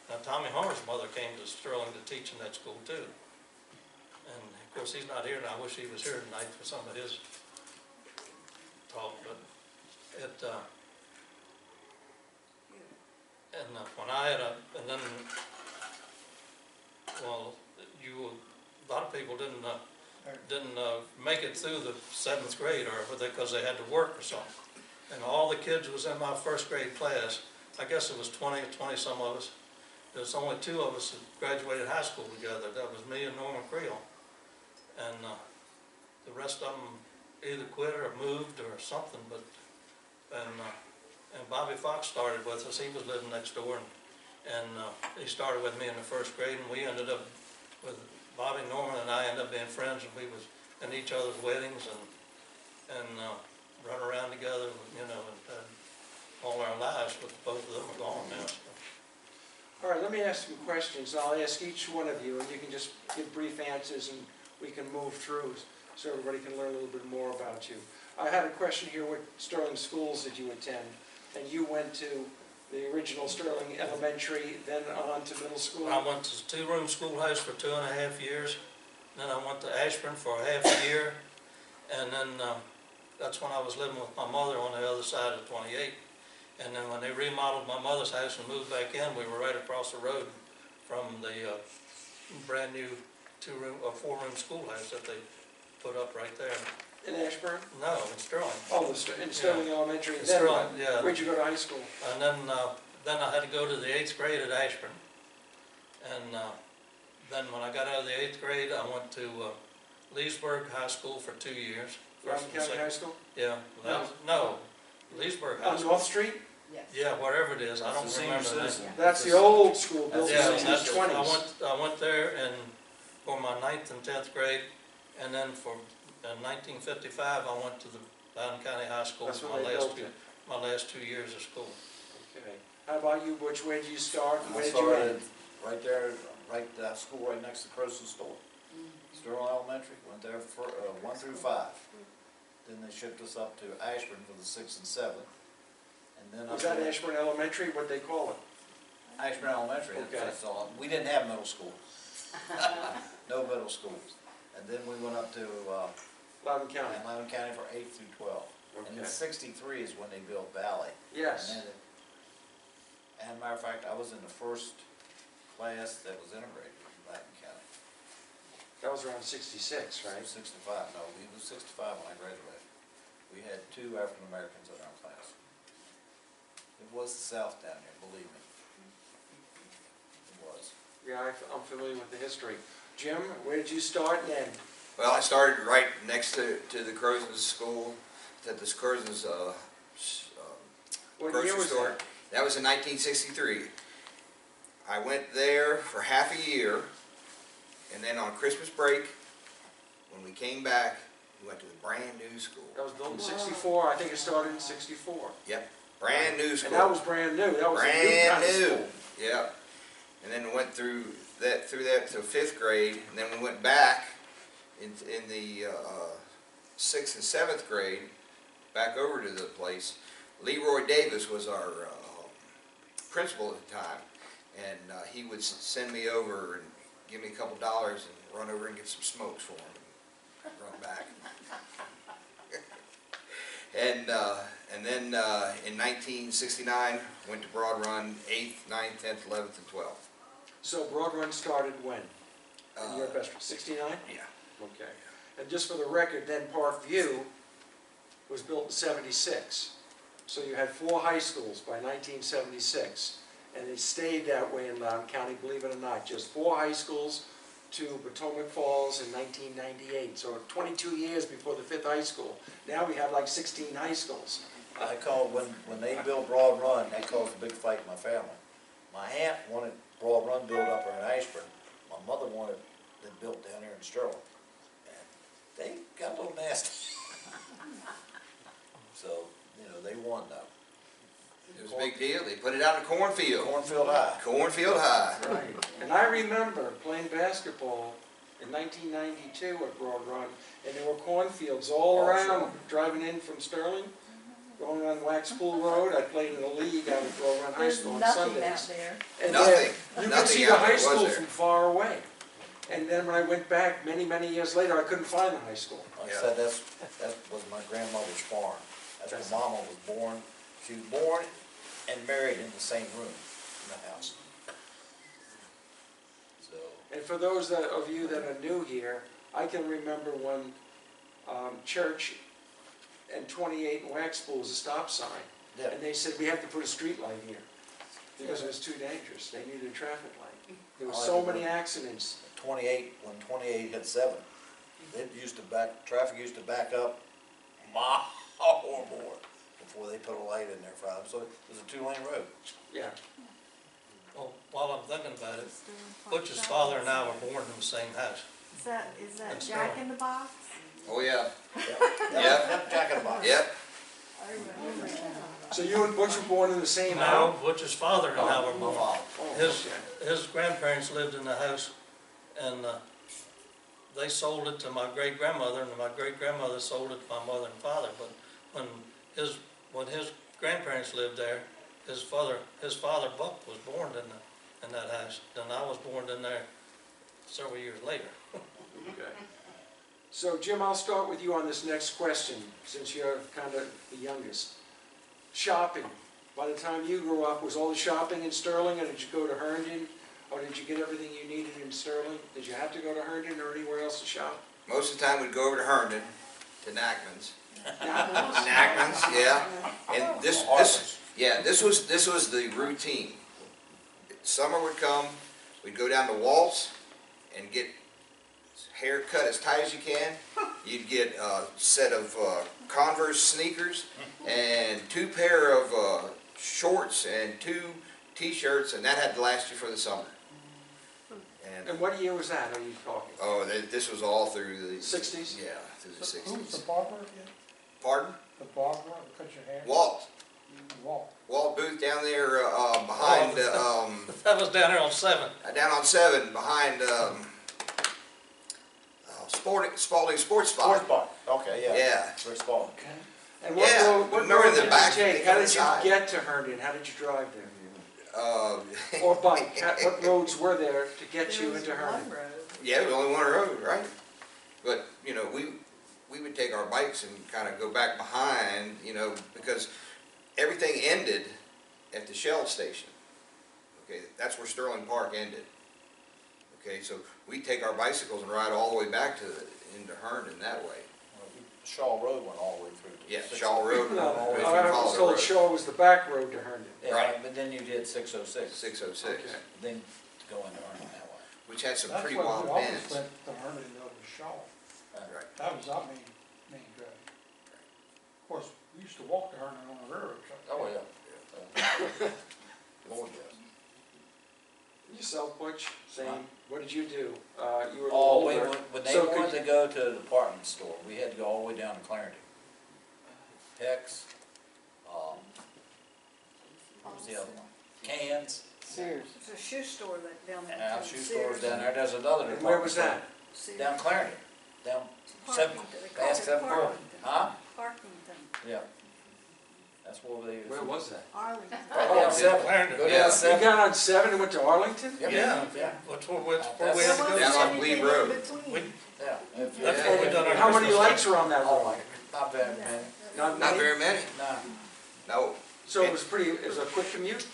Speaker 2: Now, Tommy Homer's mother came to Sterling to teach in that school too. And of course, he's not here, and I wish he was here tonight for some of his talk, but it, when I had and then, well, a lot of people didn't make it through the 7th grade or because they had to work or something. And all the kids was in my 1st grade class. I guess it was 20 some of us. There's only 2 of us that graduated high school together. That was me and Norman Creel. And the rest of them either quit or moved or something. And Bobby Fox started with us. He was living next door, and he started with me in the 1st grade. And we ended up with Bobby, Norman, and I ended up being friends, and we was in each other's weddings and run around together, you know, and all our lives. But both of them are gone now. So.
Speaker 4: All right, let me ask some questions. I'll ask each one of you, and you can just give brief answers, and we can move through so everybody can learn a little bit more about you. I had a question here, what Sterling schools did you attend? And you went to the original Sterling Elementary, then on to middle school?
Speaker 2: I went to two-room schoolhouse for 2.5 years. Then I went to Ashburn for a half a year. And then that's when I was living with my mother on the other side of 28. And then when they remodeled my mother's house and moved back in, we were right across the road from the brand new 2-room or 4-room schoolhouse that they put up right there.
Speaker 4: In Ashburn?
Speaker 2: No, in Sterling.
Speaker 4: Oh, in Sterling Elementary.
Speaker 2: In
Speaker 4: Then
Speaker 2: Sterling, yeah.
Speaker 4: Where'd you go to high school?
Speaker 2: And then I had to go to the 8th grade at Ashburn. And then when I got out of the 8th grade, I went to Leesburg High School for 2 years.
Speaker 4: Loudoun County High School?
Speaker 2: Yeah. No, Leesburg High
Speaker 4: On
Speaker 2: School.
Speaker 4: North Street?
Speaker 10: Yes.
Speaker 2: Yeah, wherever it is. I don't remember that.
Speaker 4: That's the old school built in
Speaker 2: Yeah,
Speaker 4: the
Speaker 2: that's,
Speaker 4: 1920s.
Speaker 2: I went there for my 9th and 10th grade, and then for 1955 I went to the Loudoun County High School
Speaker 4: That's
Speaker 2: for
Speaker 4: when they built it.
Speaker 2: my last 2 years of school.
Speaker 4: Okay. How about you, Butch? Where did you start and
Speaker 18: I
Speaker 4: where did you end?
Speaker 18: started right there, that school right next to Crowson store. Sterling Elementary, went there for 1 through 5. Then they shipped us up to Ashburn for the 6th and 7th. And then
Speaker 4: Was that Ashburn Elementary? What'd they call it?
Speaker 18: Ashburn Elementary,
Speaker 4: Okay.
Speaker 18: that's all. We didn't have middle school. No middle schools. And then we went up to
Speaker 4: Loudoun County.
Speaker 18: Loudoun County for 8th through 12. And in
Speaker 4: Okay.
Speaker 18: '63 is when they built Valley.
Speaker 4: Yes.
Speaker 18: And matter of fact, I was in the first class that was integrated in Loudoun County.
Speaker 4: That was around 66, right?
Speaker 18: 65, no, we was 65 when I graduated. We had 2 African Americans in our class. It was the South down there, believe me. It was.
Speaker 4: Yeah, I'm familiar with the history. Jim, where did you start and end?
Speaker 19: Well, I started right next to the Crozens school, at the Crozens
Speaker 4: What
Speaker 19: grocery
Speaker 4: year was
Speaker 19: store.
Speaker 4: that?
Speaker 19: That was in 1963. I went there for half a year, and then on Christmas break, when we came back, we went to the brand new school.
Speaker 4: That was built in 64. I think it started in 64.
Speaker 19: Yep, brand new school.
Speaker 4: And that was brand new. That was a new
Speaker 19: Brand
Speaker 4: kind of
Speaker 19: new.
Speaker 4: school.
Speaker 19: Yeah. And then we went through that to 5th grade, and then we went back in the 6th and 7th grade, back over to the place. Leroy Davis was our principal at the time, and he would send me over and give me a couple dollars and run over and get some smokes for him and run back. And then in 1969, went to Broad Run, 8th, 9th, 10th, 11th, and 12th.
Speaker 4: So Broad Run started when? In your best 69?
Speaker 19: Yeah.
Speaker 4: Okay. And just for the record, then Park View was built in 76. So you had 4 high schools by 1976. And it stayed that way in Loudoun County, believe it or not. Just 4 high schools to Potomac Falls in 1998. So 22 years before the 5th high school. Now we have like 16 high schools.
Speaker 18: I called, when they built Broad Run, that caused a big fight in my family. My aunt wanted Broad Run built up there in Ashburn. My mother wanted it built down there in Sterling. And they got a little nasty. So, you know, they won though.
Speaker 19: It was a big deal. They put it out in the cornfield.
Speaker 18: Cornfield High.
Speaker 19: Cornfield High.
Speaker 4: Right. And I remember playing basketball in 1992 at Broad Run, and there were cornfields all around, driving in from Sterling, going on Wax Pool Road. I played in the league out at Broad Run High
Speaker 8: There's
Speaker 4: School on
Speaker 8: nothing
Speaker 4: Sundays.
Speaker 8: out there.
Speaker 4: And
Speaker 19: Nothing.
Speaker 4: you could
Speaker 19: Nothing
Speaker 4: see the
Speaker 19: out
Speaker 4: high
Speaker 19: there, was
Speaker 4: school
Speaker 19: there?
Speaker 4: from far away. And then when I went back many, many years later, I couldn't find the high school.
Speaker 18: Like I said, that was my grandmother's farm. That's where Mama was born. She was born and married in the same room in the house. So,
Speaker 4: And for those of you that are new here, I can remember when Church and 28 and Wax Pool was a stop sign.
Speaker 18: yeah.
Speaker 4: And they said, we have to put a street light here because it was too dangerous. They needed a traffic light. There were so many accidents.
Speaker 18: 28, when 28 hit 7, traffic used to back up a mile or more before they put a light in there for them. So it was a 2-lane road.
Speaker 4: Yeah.
Speaker 2: Well, while I'm thinking about it, Butch's father and I were born in the same house.
Speaker 8: Is that
Speaker 2: That's
Speaker 8: Jack
Speaker 2: right.
Speaker 8: in the Box?
Speaker 19: Oh, yeah.
Speaker 18: Yep, Jack in the Box.
Speaker 19: Yep.
Speaker 8: I remember that.
Speaker 4: So you and Butch were born in the same
Speaker 2: No,
Speaker 4: house?
Speaker 2: Butch's father and I were born.
Speaker 4: Oh,
Speaker 2: His grandparents lived in the house, and they sold it to my great-grandmother, and my great-grandmother sold it to my mother and father. But when his grandparents lived there, his father Buck was born in that house. Then I was born in there several years later.
Speaker 4: Okay. So Jim, I'll start with you on this next question, since you're kind of the youngest. Shopping. By the time you grew up, was all the shopping in Sterling, or did you go to Herndon? Or did you get everything you needed in Sterling? Did you have to go to Herndon or anywhere else to shop?
Speaker 19: Most of the time we'd go over to Herndon, to Nachman's. Nachman's, yeah. And this was the routine. Summer would come, we'd go down to Waltz and get hair cut as tight as you can. You'd get a set of Converse sneakers and 2 pair of shorts and 2 t-shirts, and that had to last you for the summer.
Speaker 4: And what year was that, are you talking?
Speaker 19: Oh, this was all through the
Speaker 4: 60s?
Speaker 19: Yeah, through the 60s.
Speaker 9: Who was the barber again?
Speaker 19: Pardon?
Speaker 9: The barber that cut your hair?
Speaker 19: Walt.
Speaker 9: Walt.
Speaker 19: Walt Booth down there behind.
Speaker 2: That was down there on 7.
Speaker 19: Down on 7 behind Spalding Sports Spot.
Speaker 18: Sports bar. Okay, yeah.
Speaker 19: Yeah.
Speaker 18: Rick Spalding.
Speaker 4: Okay. And what
Speaker 19: Yeah,
Speaker 4: road, what
Speaker 19: remember
Speaker 4: road
Speaker 19: in the
Speaker 4: did
Speaker 19: back,
Speaker 4: you take?
Speaker 19: they
Speaker 4: How
Speaker 19: cut
Speaker 4: did you
Speaker 19: aside.
Speaker 4: get to Herndon? How did you drive there?
Speaker 19: Uh,
Speaker 4: Or bike? What roads were there to get
Speaker 8: There
Speaker 4: you
Speaker 8: was
Speaker 4: into Herndon?
Speaker 8: one road.
Speaker 19: yeah, there was only one road, right? But, you know, we would take our bikes and kind of go back behind, you know, because everything ended at the Shell station. Okay, that's where Sterling Park ended. Okay, so we take our bicycles and ride all the way back into Herndon that way.
Speaker 18: Shaw Road went all the way through.
Speaker 19: Yeah, Shaw Road.
Speaker 4: No,
Speaker 19: all the way
Speaker 4: I
Speaker 19: through
Speaker 4: was
Speaker 19: Colorado
Speaker 4: told
Speaker 19: Road.
Speaker 4: Shaw was the back road to Herndon.
Speaker 18: Yeah,
Speaker 19: Right.
Speaker 18: but then you did 606.
Speaker 19: 606,
Speaker 4: Okay.
Speaker 16: Then to go into Herndon that way.
Speaker 19: which had some
Speaker 9: That's
Speaker 19: pretty
Speaker 9: why
Speaker 19: wild
Speaker 9: we always
Speaker 19: bends.
Speaker 9: went to Herndon over Shaw.
Speaker 19: Right.
Speaker 9: That was our main drag. Of course, we used to walk to Herndon on the railroad track.
Speaker 18: Oh, yeah. Lord, yes.
Speaker 4: Yourself, Butch, same. What did you do? You were
Speaker 18: Oh,
Speaker 4: older.
Speaker 18: when they
Speaker 4: So
Speaker 18: wanted
Speaker 4: could
Speaker 18: to go to the department store, we had to go all the way down to Clarendon. Hex, what was the other one? Cans,
Speaker 8: Sears.
Speaker 12: There's a shoe store that down there.
Speaker 18: and
Speaker 12: too,
Speaker 18: shoe
Speaker 12: Sears.
Speaker 18: stores down there, there's another
Speaker 4: And
Speaker 18: department.
Speaker 4: where was
Speaker 18: store.
Speaker 4: that?
Speaker 12: Sears.
Speaker 18: Down Clarendon, down seven,
Speaker 12: Parkington. They call
Speaker 18: past
Speaker 12: it
Speaker 18: 7 Grove.
Speaker 12: Parkington.
Speaker 18: Huh?
Speaker 12: Parkington.
Speaker 18: Yeah. That's where they.
Speaker 4: Where was that?
Speaker 8: Arlington.
Speaker 18: Right down 7.
Speaker 2: Clarendon.
Speaker 18: Go
Speaker 19: Yeah.
Speaker 18: down
Speaker 4: You
Speaker 18: 7.
Speaker 4: got on 7 and went to Arlington?
Speaker 18: Yep.
Speaker 2: Yeah.
Speaker 18: Yeah.
Speaker 2: That's where we had to
Speaker 8: There
Speaker 2: go.
Speaker 8: wasn't
Speaker 19: Down on
Speaker 8: anything
Speaker 19: Glebe
Speaker 8: in
Speaker 19: Road.
Speaker 8: between.
Speaker 18: Yeah.
Speaker 2: That's
Speaker 19: Yeah.
Speaker 2: where we done our
Speaker 4: How many
Speaker 2: Christmas
Speaker 4: lights
Speaker 2: stuff.
Speaker 4: are on that
Speaker 18: Oh,
Speaker 4: road?
Speaker 18: not bad, man.
Speaker 4: Not
Speaker 19: Not
Speaker 4: many?
Speaker 19: very many.
Speaker 18: No.
Speaker 19: No.
Speaker 4: So it was a quick commute?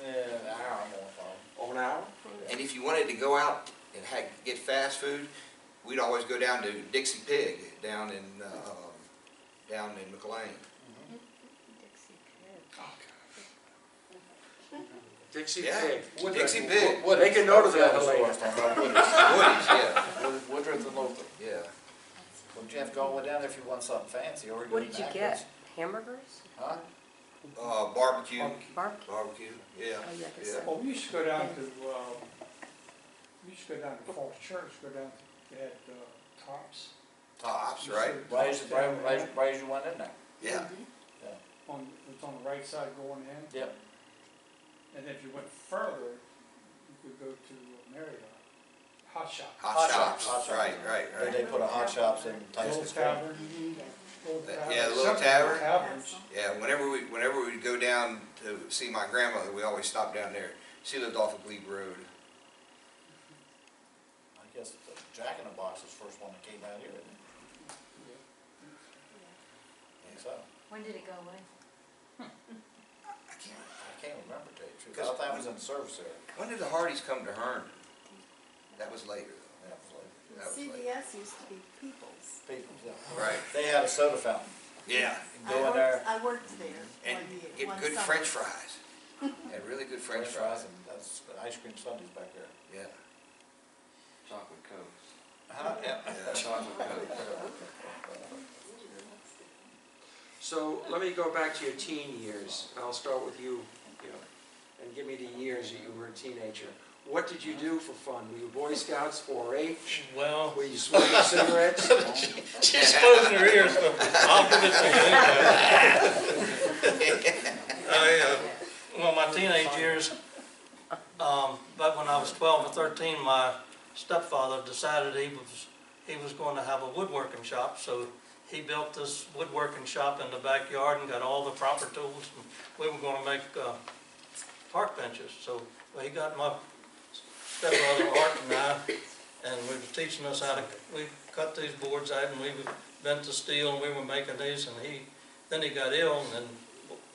Speaker 18: Yeah, an hour more probably.
Speaker 4: Oh, an hour?
Speaker 19: And if you wanted to go out and get fast food, we'd always go down to Dixie Pig down in McLean.
Speaker 4: Dixie
Speaker 19: Yeah.
Speaker 4: Pig.
Speaker 19: Dixie Pig.
Speaker 4: Make a note of that
Speaker 18: Woodard's,
Speaker 4: later.
Speaker 19: Woody's, yeah.
Speaker 18: Woodard's and local.
Speaker 19: Yeah.
Speaker 18: Well, you have to go all the way down there if you want something fancy, or you
Speaker 15: What
Speaker 18: go
Speaker 15: did you
Speaker 18: backwards.
Speaker 15: get? Hamburgers?
Speaker 18: Huh?
Speaker 19: Barbecue.
Speaker 15: Barbecue?
Speaker 19: Barbecue, yeah.
Speaker 15: Oh, yeah, I guess
Speaker 19: Yeah.
Speaker 15: so.
Speaker 9: Well, we used to go down to, Falls Church, go down to, they had Tops.
Speaker 19: Tops, right?
Speaker 18: Raise you went in there.
Speaker 19: Yeah.
Speaker 9: it's on the right side going in.
Speaker 18: Yep.
Speaker 9: And if you went further, you could go to Marriott, Hot Shops.
Speaker 19: Hot shops,
Speaker 18: Hot shops.
Speaker 19: right.
Speaker 18: Then they put a hot shops in
Speaker 9: Little
Speaker 18: Tyson's Corner.
Speaker 9: Tavern.
Speaker 19: Yeah, the little tavern.
Speaker 9: Taverns.
Speaker 19: Yeah, whenever we'd go down to see my grandmother, we always stopped down there. She lived off of Glebe Road.
Speaker 18: I guess the Jack in the Box was the first one that came out here, didn't it? I think so.
Speaker 6: When did it go away?
Speaker 19: I
Speaker 18: can't remember, to tell you the truth. I thought that was in the service area.
Speaker 19: When did the Hardys come to Herndon? That was later, though.
Speaker 18: That was later.
Speaker 19: That was later.
Speaker 8: CVS used to be People's.
Speaker 18: People's, yeah.
Speaker 19: Right.
Speaker 18: They had a soda fountain.
Speaker 19: Yeah.
Speaker 18: You go in there.
Speaker 8: I worked there
Speaker 19: And
Speaker 8: one year.
Speaker 19: get
Speaker 8: one
Speaker 19: good
Speaker 8: summer.
Speaker 19: French fries. Had really good French fries.
Speaker 18: And that's the ice cream sundaes back there.
Speaker 19: Yeah.
Speaker 14: Chocolate Coke.
Speaker 18: Yeah.
Speaker 14: Chocolate Coke.
Speaker 4: So let me go back to your teen years. I'll start with you, and give me the years that you were a teenager. What did you do for fun? Were you Boy Scouts, 4-H?
Speaker 2: Well,
Speaker 4: Were you smoking cigarettes?
Speaker 2: she's closing her ears, but I'll give it to you anyway. Well, my teenage years, back when I was 12 or 13, my stepfather decided he was going to have a woodworking shop, so he built this woodworking shop in the backyard and got all the proper tools, and we were going to make park benches. So he got my stepbrother Art and I, and we were teaching us how to, we cut these boards out and we bent the steel and we were making these, and then he got ill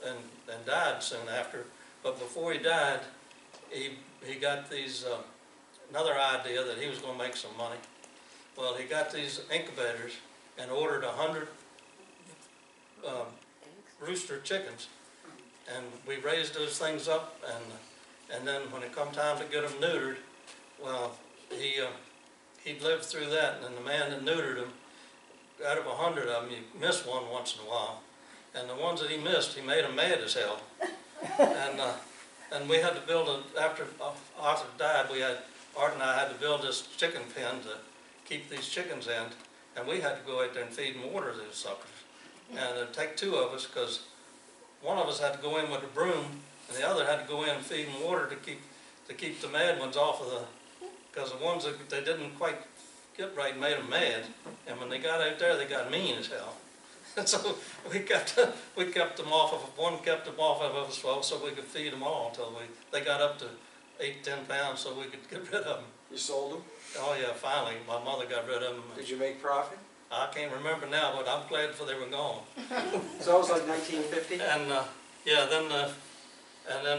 Speaker 2: and died soon after. But before he died, he got these, another idea that he was going to make some money. Well, he got these incubators and ordered 100 rooster chickens, and we raised those things up, and then when it come time to get them neutered, well, he lived through that, and then the man that neutered them, out of 100 of them, you miss one once in a while, and the ones that he missed, he made them mad as hell, and we had to build after Arthur died, Art and I had to build this chicken pen to keep these chickens in. And we had to go out there and feed and water these suckers. And it'd take two of us, because one of us had to go in with a broom, and the other had to go in and feed and water to keep the mad ones off of because the ones that they didn't quite get right made them mad. And when they got out there, they got mean as hell. And so we kept them off of, one kept them off of us so we could feed them all until they got up to 8-10 pounds so we could get rid of them.
Speaker 4: You sold them?
Speaker 2: Oh yeah, finally, my mother got rid of them.
Speaker 4: Did you make profit?
Speaker 2: I can't remember now, but I'm glad for they were gone.
Speaker 4: So that was like 1950?
Speaker 2: And yeah, then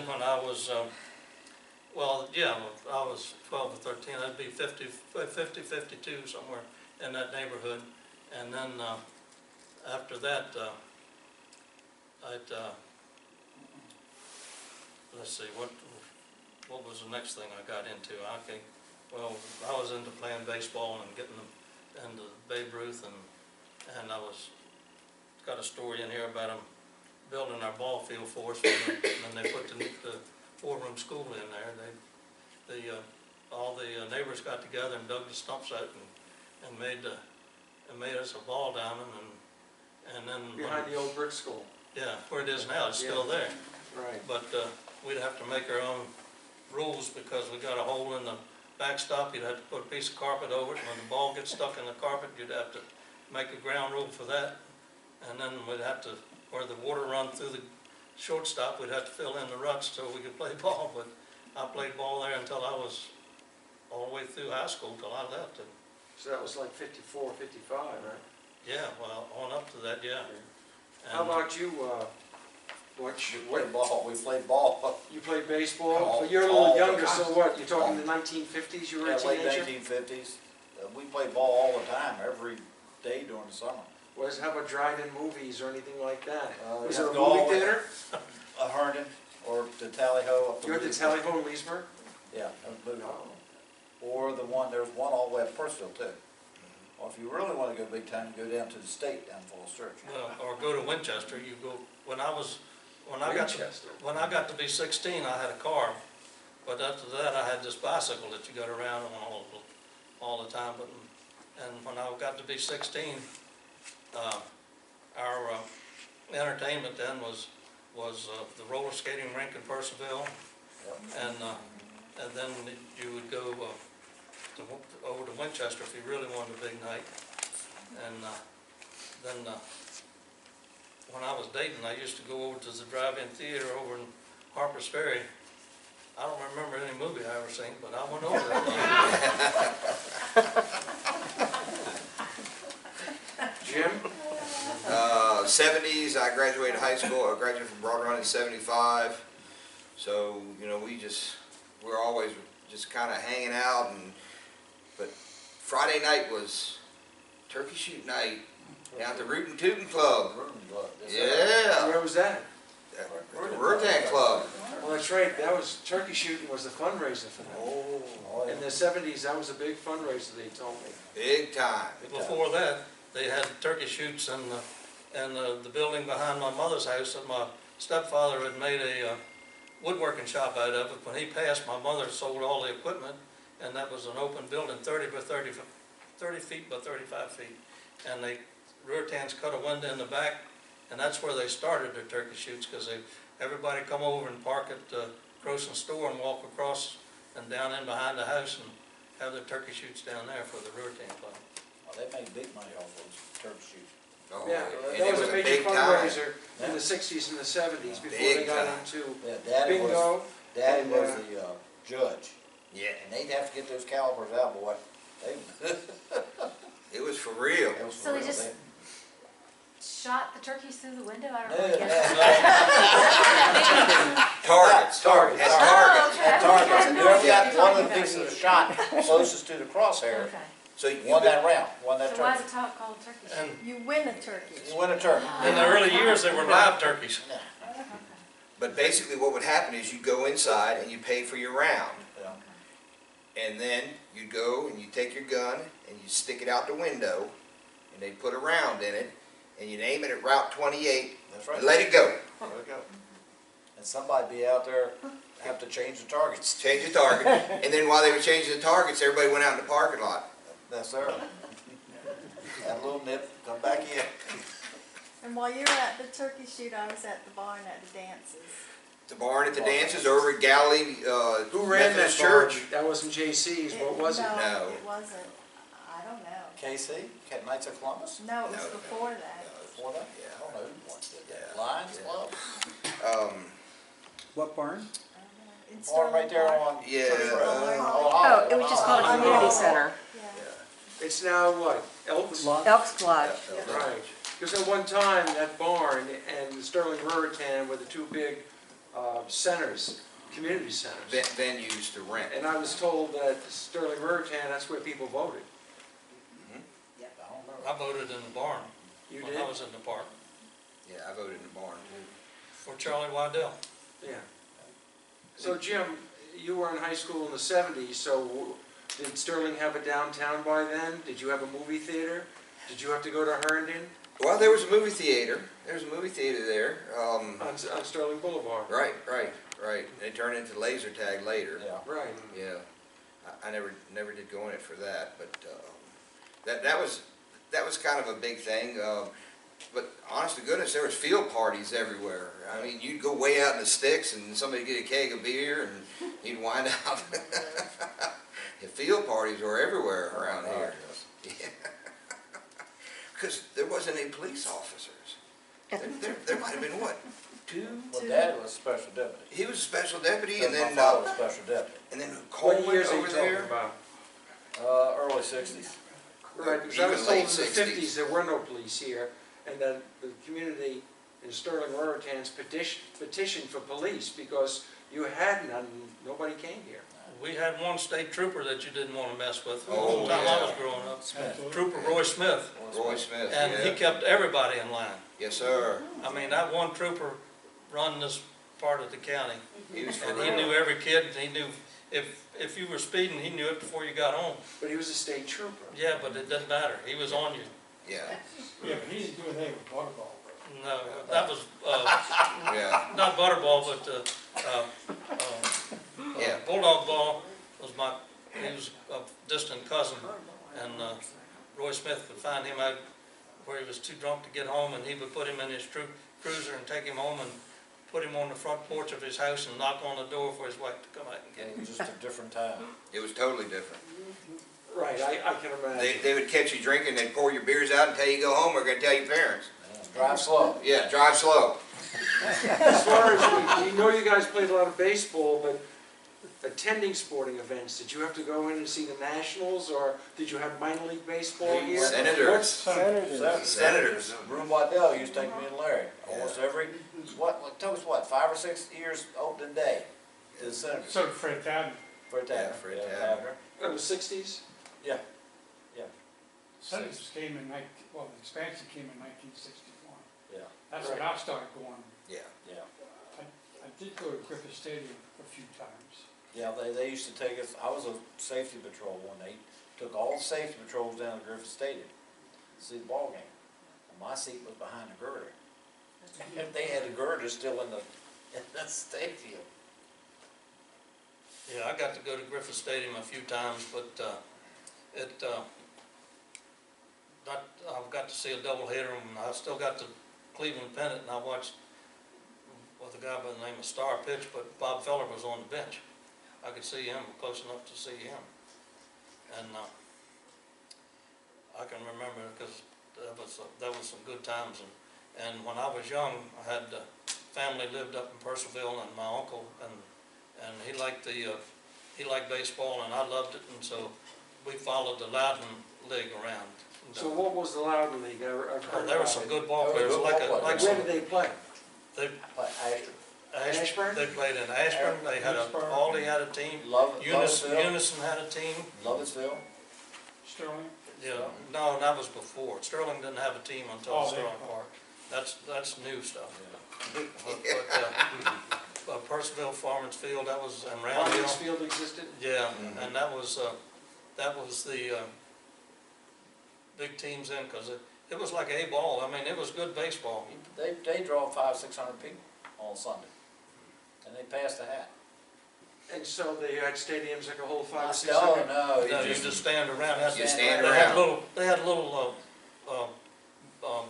Speaker 2: when I was, well, yeah, I was 12 or 13, I'd be 50, 52, somewhere in that neighborhood. And then after that, let's see, what was the next thing I got into? Well, I was into playing baseball and getting into Babe Ruth, and I got a story in here about them building our ball field for us, and then they put the 4-room school in there. All the neighbors got together and dug the stumps out and made us a ball diamond, and then
Speaker 4: behind the old brick school.
Speaker 2: Yeah, where it is now, it's still there.
Speaker 4: Right.
Speaker 2: But we'd have to make our own rules because we got a hole in the backstop. You'd have to put a piece of carpet over it. When the ball gets stuck in the carpet, you'd have to make a ground rule for that. And then we'd have to, where the water run through the shortstop, we'd have to fill in the ruts so we could play ball. But I played ball there until I was all the way through high school till I left. And
Speaker 4: so that was like 54, 55, right?
Speaker 2: yeah, well, on up to that, yeah.
Speaker 4: How about you, Butch?
Speaker 18: We played ball. We played ball.
Speaker 4: You played baseball? But you're a little younger, so what? You're talking the 1950s? You were a teenager?
Speaker 18: Late 1950s. We played ball all the time, every day during the summer.
Speaker 4: How about drive-in movies or anything like that? Was
Speaker 18: there
Speaker 4: there a movie theater?
Speaker 18: Herndon or the Gallihuh.
Speaker 4: You went to Gallihuh in Leesburg?
Speaker 18: Yeah, movie. Or there's one all the way up Purcellville too. Well, if you really want to go big time, you go down to the state down Falls Church.
Speaker 2: Well, or go to Winchester. You go when I got to be 16, I had a car, but after that I had this bicycle that you got around on all the time. And when I got to be 16, entertainment then was the roller skating rink in Percival, and then you would go over to Winchester if you really wanted a big night, and then when I was dating, I used to go over to the drive-in theater over in Harper's Ferry. I don't remember any movie I ever seen, but I went over there.
Speaker 19: Jim? 70s, I graduated high school. I graduated from Broad Run in 75. So, you know, we're always just kind of hanging out. But Friday night was turkey shoot night down at the Rootin' Tootin' Club. Yeah.
Speaker 4: Where was that?
Speaker 19: The Rootin' Club.
Speaker 4: Well, that's right. That was, turkey shooting was the fundraiser for that.
Speaker 18: Oh,
Speaker 4: In the 70s, that was a big fundraiser, they told me.
Speaker 19: Big time.
Speaker 2: Before that, they had turkey shoots in the building behind my mother's house that my stepfather had made a woodworking shop out of it. When he passed, my mother sold all the equipment, and that was an open building, 30 feet by 35 feet. And Ruritans cut a window in the back, and that's where they started their turkey shoots, because everybody come over and park at the grocery store and walk across and down in behind the house and have their turkey shoots down there for the Ruritan Club.
Speaker 18: Well, they make big money off those turkey shoots.
Speaker 19: Oh,
Speaker 4: Yeah,
Speaker 19: and
Speaker 4: that
Speaker 19: it
Speaker 4: was a major
Speaker 19: big time.
Speaker 4: fundraiser in the 60s and the 70s before
Speaker 19: Big
Speaker 4: they got
Speaker 19: time.
Speaker 4: into
Speaker 18: Daddy
Speaker 4: bingo.
Speaker 18: Daddy
Speaker 4: and,
Speaker 18: was the judge.
Speaker 19: Yeah.
Speaker 18: And they'd have to get those calipers out, boy.
Speaker 19: It was for real.
Speaker 18: It was for
Speaker 6: So they
Speaker 18: real.
Speaker 6: just shot the turkeys through the window? I don't
Speaker 18: No,
Speaker 6: know. I guess.
Speaker 19: Targets.
Speaker 18: Targets.
Speaker 19: That's
Speaker 6: Oh,
Speaker 19: targets.
Speaker 6: okay.
Speaker 18: And targets.
Speaker 6: I had
Speaker 18: And
Speaker 6: no
Speaker 18: whoever
Speaker 6: idea
Speaker 18: got
Speaker 6: what you're
Speaker 18: one of
Speaker 6: talking
Speaker 18: the pieces of
Speaker 6: about.
Speaker 18: the shot closest to the crosshair
Speaker 6: Okay.
Speaker 19: So you
Speaker 18: won that round, won that
Speaker 6: So why is
Speaker 18: turkey.
Speaker 6: it called turkey shoot?
Speaker 2: And
Speaker 8: You win a turkey.
Speaker 18: You win a turkey.
Speaker 2: in the early years, they were live turkeys.
Speaker 19: But basically what would happen is you go inside and you pay for your round.
Speaker 18: Yeah.
Speaker 19: And then you go and you take your gun and you stick it out the window and they put a round in it and you aim it at Route 28
Speaker 18: That's right.
Speaker 19: and let it go.
Speaker 18: There we go. And somebody be out there, have to change the targets.
Speaker 19: Change the target. And then while they were changing the targets, everybody went out in the parking lot.
Speaker 18: That's there. Had a little nip, come back in.
Speaker 8: And while you were at the turkey shoot, I was at the barn at the dances.
Speaker 19: The barn at the dances over at Gallihuh
Speaker 4: Who ran that
Speaker 19: Methodist
Speaker 4: church?
Speaker 19: Church.
Speaker 4: That wasn't JC's. What was it?
Speaker 19: No.
Speaker 8: It wasn't. I don't know.
Speaker 18: KC, Knights of Columbus?
Speaker 8: No, it was
Speaker 19: No.
Speaker 8: before that.
Speaker 18: Before that?
Speaker 19: Yeah.
Speaker 18: I don't know who once did that.
Speaker 19: Yeah.
Speaker 18: Lions Club?
Speaker 16: What barn?
Speaker 8: In
Speaker 18: Barn right there
Speaker 8: Sterling
Speaker 18: on
Speaker 19: Yeah.
Speaker 18: Church Road.
Speaker 15: Oh, it was just called a community center.
Speaker 8: Park. Yeah.
Speaker 4: It's now what? Elks?
Speaker 15: Elks Lodge.
Speaker 4: Right. Because at one time, that barn and Sterling Ruritan were the two big centers, community centers.
Speaker 19: Venues to rent.
Speaker 4: And I was told that Sterling Ruritan, that's where people voted.
Speaker 2: I voted in the barn
Speaker 4: You
Speaker 2: when
Speaker 4: did?
Speaker 2: I was in the park
Speaker 19: Yeah, I voted in the barn too.
Speaker 2: for Charlie Waddell.
Speaker 4: Yeah. So Jim, you were in high school in the 70s, so did Sterling have a downtown by then? Did you have a movie theater? Did you have to go to Herndon
Speaker 19: Well, there was a movie theater. There was a movie theater there.
Speaker 4: on Sterling Boulevard?
Speaker 19: Right. They turned into laser tag later.
Speaker 18: Yeah.
Speaker 4: Right.
Speaker 19: Yeah. I never did go in it for that, but that was kind of a big thing. But honest to goodness, there was field parties everywhere. I mean, you'd go way out in the sticks and somebody get a keg of beer and you'd wind out. The field parties were everywhere around here. Because there wasn't any police officers. There might have been, what, two?
Speaker 18: Well, Dad was a special deputy.
Speaker 19: He was a special deputy, and
Speaker 18: My
Speaker 19: then
Speaker 18: father was a special deputy.
Speaker 19: and then
Speaker 4: What
Speaker 19: Coleman
Speaker 4: years are you
Speaker 19: over
Speaker 4: talking
Speaker 19: there.
Speaker 4: about?
Speaker 18: Early 60s.
Speaker 4: Right, because I was
Speaker 19: Even
Speaker 4: told in
Speaker 19: late
Speaker 4: the
Speaker 19: 60s.
Speaker 4: 50s there were no police here, and that the community in Sterling Ruritan's petitioned for police because you had none, nobody came here.
Speaker 2: We had one state trooper that you didn't want to mess with the
Speaker 19: Oh,
Speaker 2: whole time I
Speaker 19: yeah.
Speaker 2: was growing up.
Speaker 18: Smith.
Speaker 2: Trooper Roy Smith.
Speaker 19: Roy Smith,
Speaker 2: And he
Speaker 19: yeah.
Speaker 2: kept everybody in line.
Speaker 19: Yes, sir.
Speaker 2: I mean, that one trooper run this part of the county.
Speaker 19: He was for
Speaker 2: And he
Speaker 19: real.
Speaker 2: knew every kid, and he knew if you were speeding, he knew it before you got home.
Speaker 4: But he was a state trooper.
Speaker 2: Yeah, but it doesn't matter. He was on you.
Speaker 19: Yeah,
Speaker 9: Yeah, but he didn't do anything with Butterball.
Speaker 2: No, that was,
Speaker 19: yeah,
Speaker 2: not Butterball, but,
Speaker 19: yeah.
Speaker 2: Bulldog Ball was he was a distant cousin. And, Roy Smith would find him out where he was too drunk to get home, and he would put him in his troop, cruiser and take him home and put him on the front porch of his house and knock on the door for his wife to come out and get him.
Speaker 18: It was just a different time.
Speaker 19: It was totally different.
Speaker 4: Right, I can imagine.
Speaker 19: They would catch you drinking, they'd pour your beers out and tell you to go home, or gonna tell your parents.
Speaker 18: Drive slow.
Speaker 19: Yeah, drive slow.
Speaker 4: As far as, we know you guys played a lot of baseball, but attending sporting events, did you have to go in and see the Nationals, or did you have minor league baseball here?
Speaker 19: Senators.
Speaker 18: Senators. Broom Waddell used to take me and Larry, almost every, tell us what, 5 or 6 years opening day to the Senators.
Speaker 9: So Fred Tadman.
Speaker 18: Fred Tadman.
Speaker 19: Fred Tadman.
Speaker 4: In the 60s?
Speaker 18: Yeah.
Speaker 9: Senators came in the expansion came in 1961.
Speaker 18: Yeah.
Speaker 9: That's when I started going.
Speaker 19: Yeah.
Speaker 9: I did go to Griffith Stadium a few times.
Speaker 18: Yeah, they used to take us, I was a safety patrol when they took all the safety patrols down to Griffith Stadium to see the ball game. And my seat was behind the girder. And they had the girder still in the stadium.
Speaker 2: Yeah, I got to go to Griffith Stadium a few times, but I've got to see a doubleheader, and I still got the Cleveland pennant, and I watched with a guy by the name of Star pitch, but Bob Feller was on the bench. I could see him close enough to see him, and I can remember because that was some good times. And when I was young, I had family lived up in Purcellville, and my uncle and he liked baseball, and I loved it, and so we followed the Loudoun League around.
Speaker 4: So what was the Loudoun League? I've heard
Speaker 2: there were some good ball players.
Speaker 4: Where did they play?
Speaker 2: They
Speaker 4: Ashburn?
Speaker 2: They played in Ashburn. They had Aldi had a team. Unison had a team.
Speaker 18: Lovettsville.
Speaker 9: Sterling.
Speaker 2: Yeah, no, that was before. Sterling didn't have a team until Sterling Park. That's new stuff. But Purcellville, Farmers Field, that was and Round Hill.
Speaker 4: Farmers Field existed.
Speaker 2: Yeah, and that was the big teams in because it was like a ball. I mean, it was good baseball.
Speaker 18: They draw 500-600 people on Sunday, and they passed the hat.
Speaker 4: And so they had stadiums that could hold 500 or 600?
Speaker 2: No, you just stand around.
Speaker 19: You stand around.
Speaker 2: They had little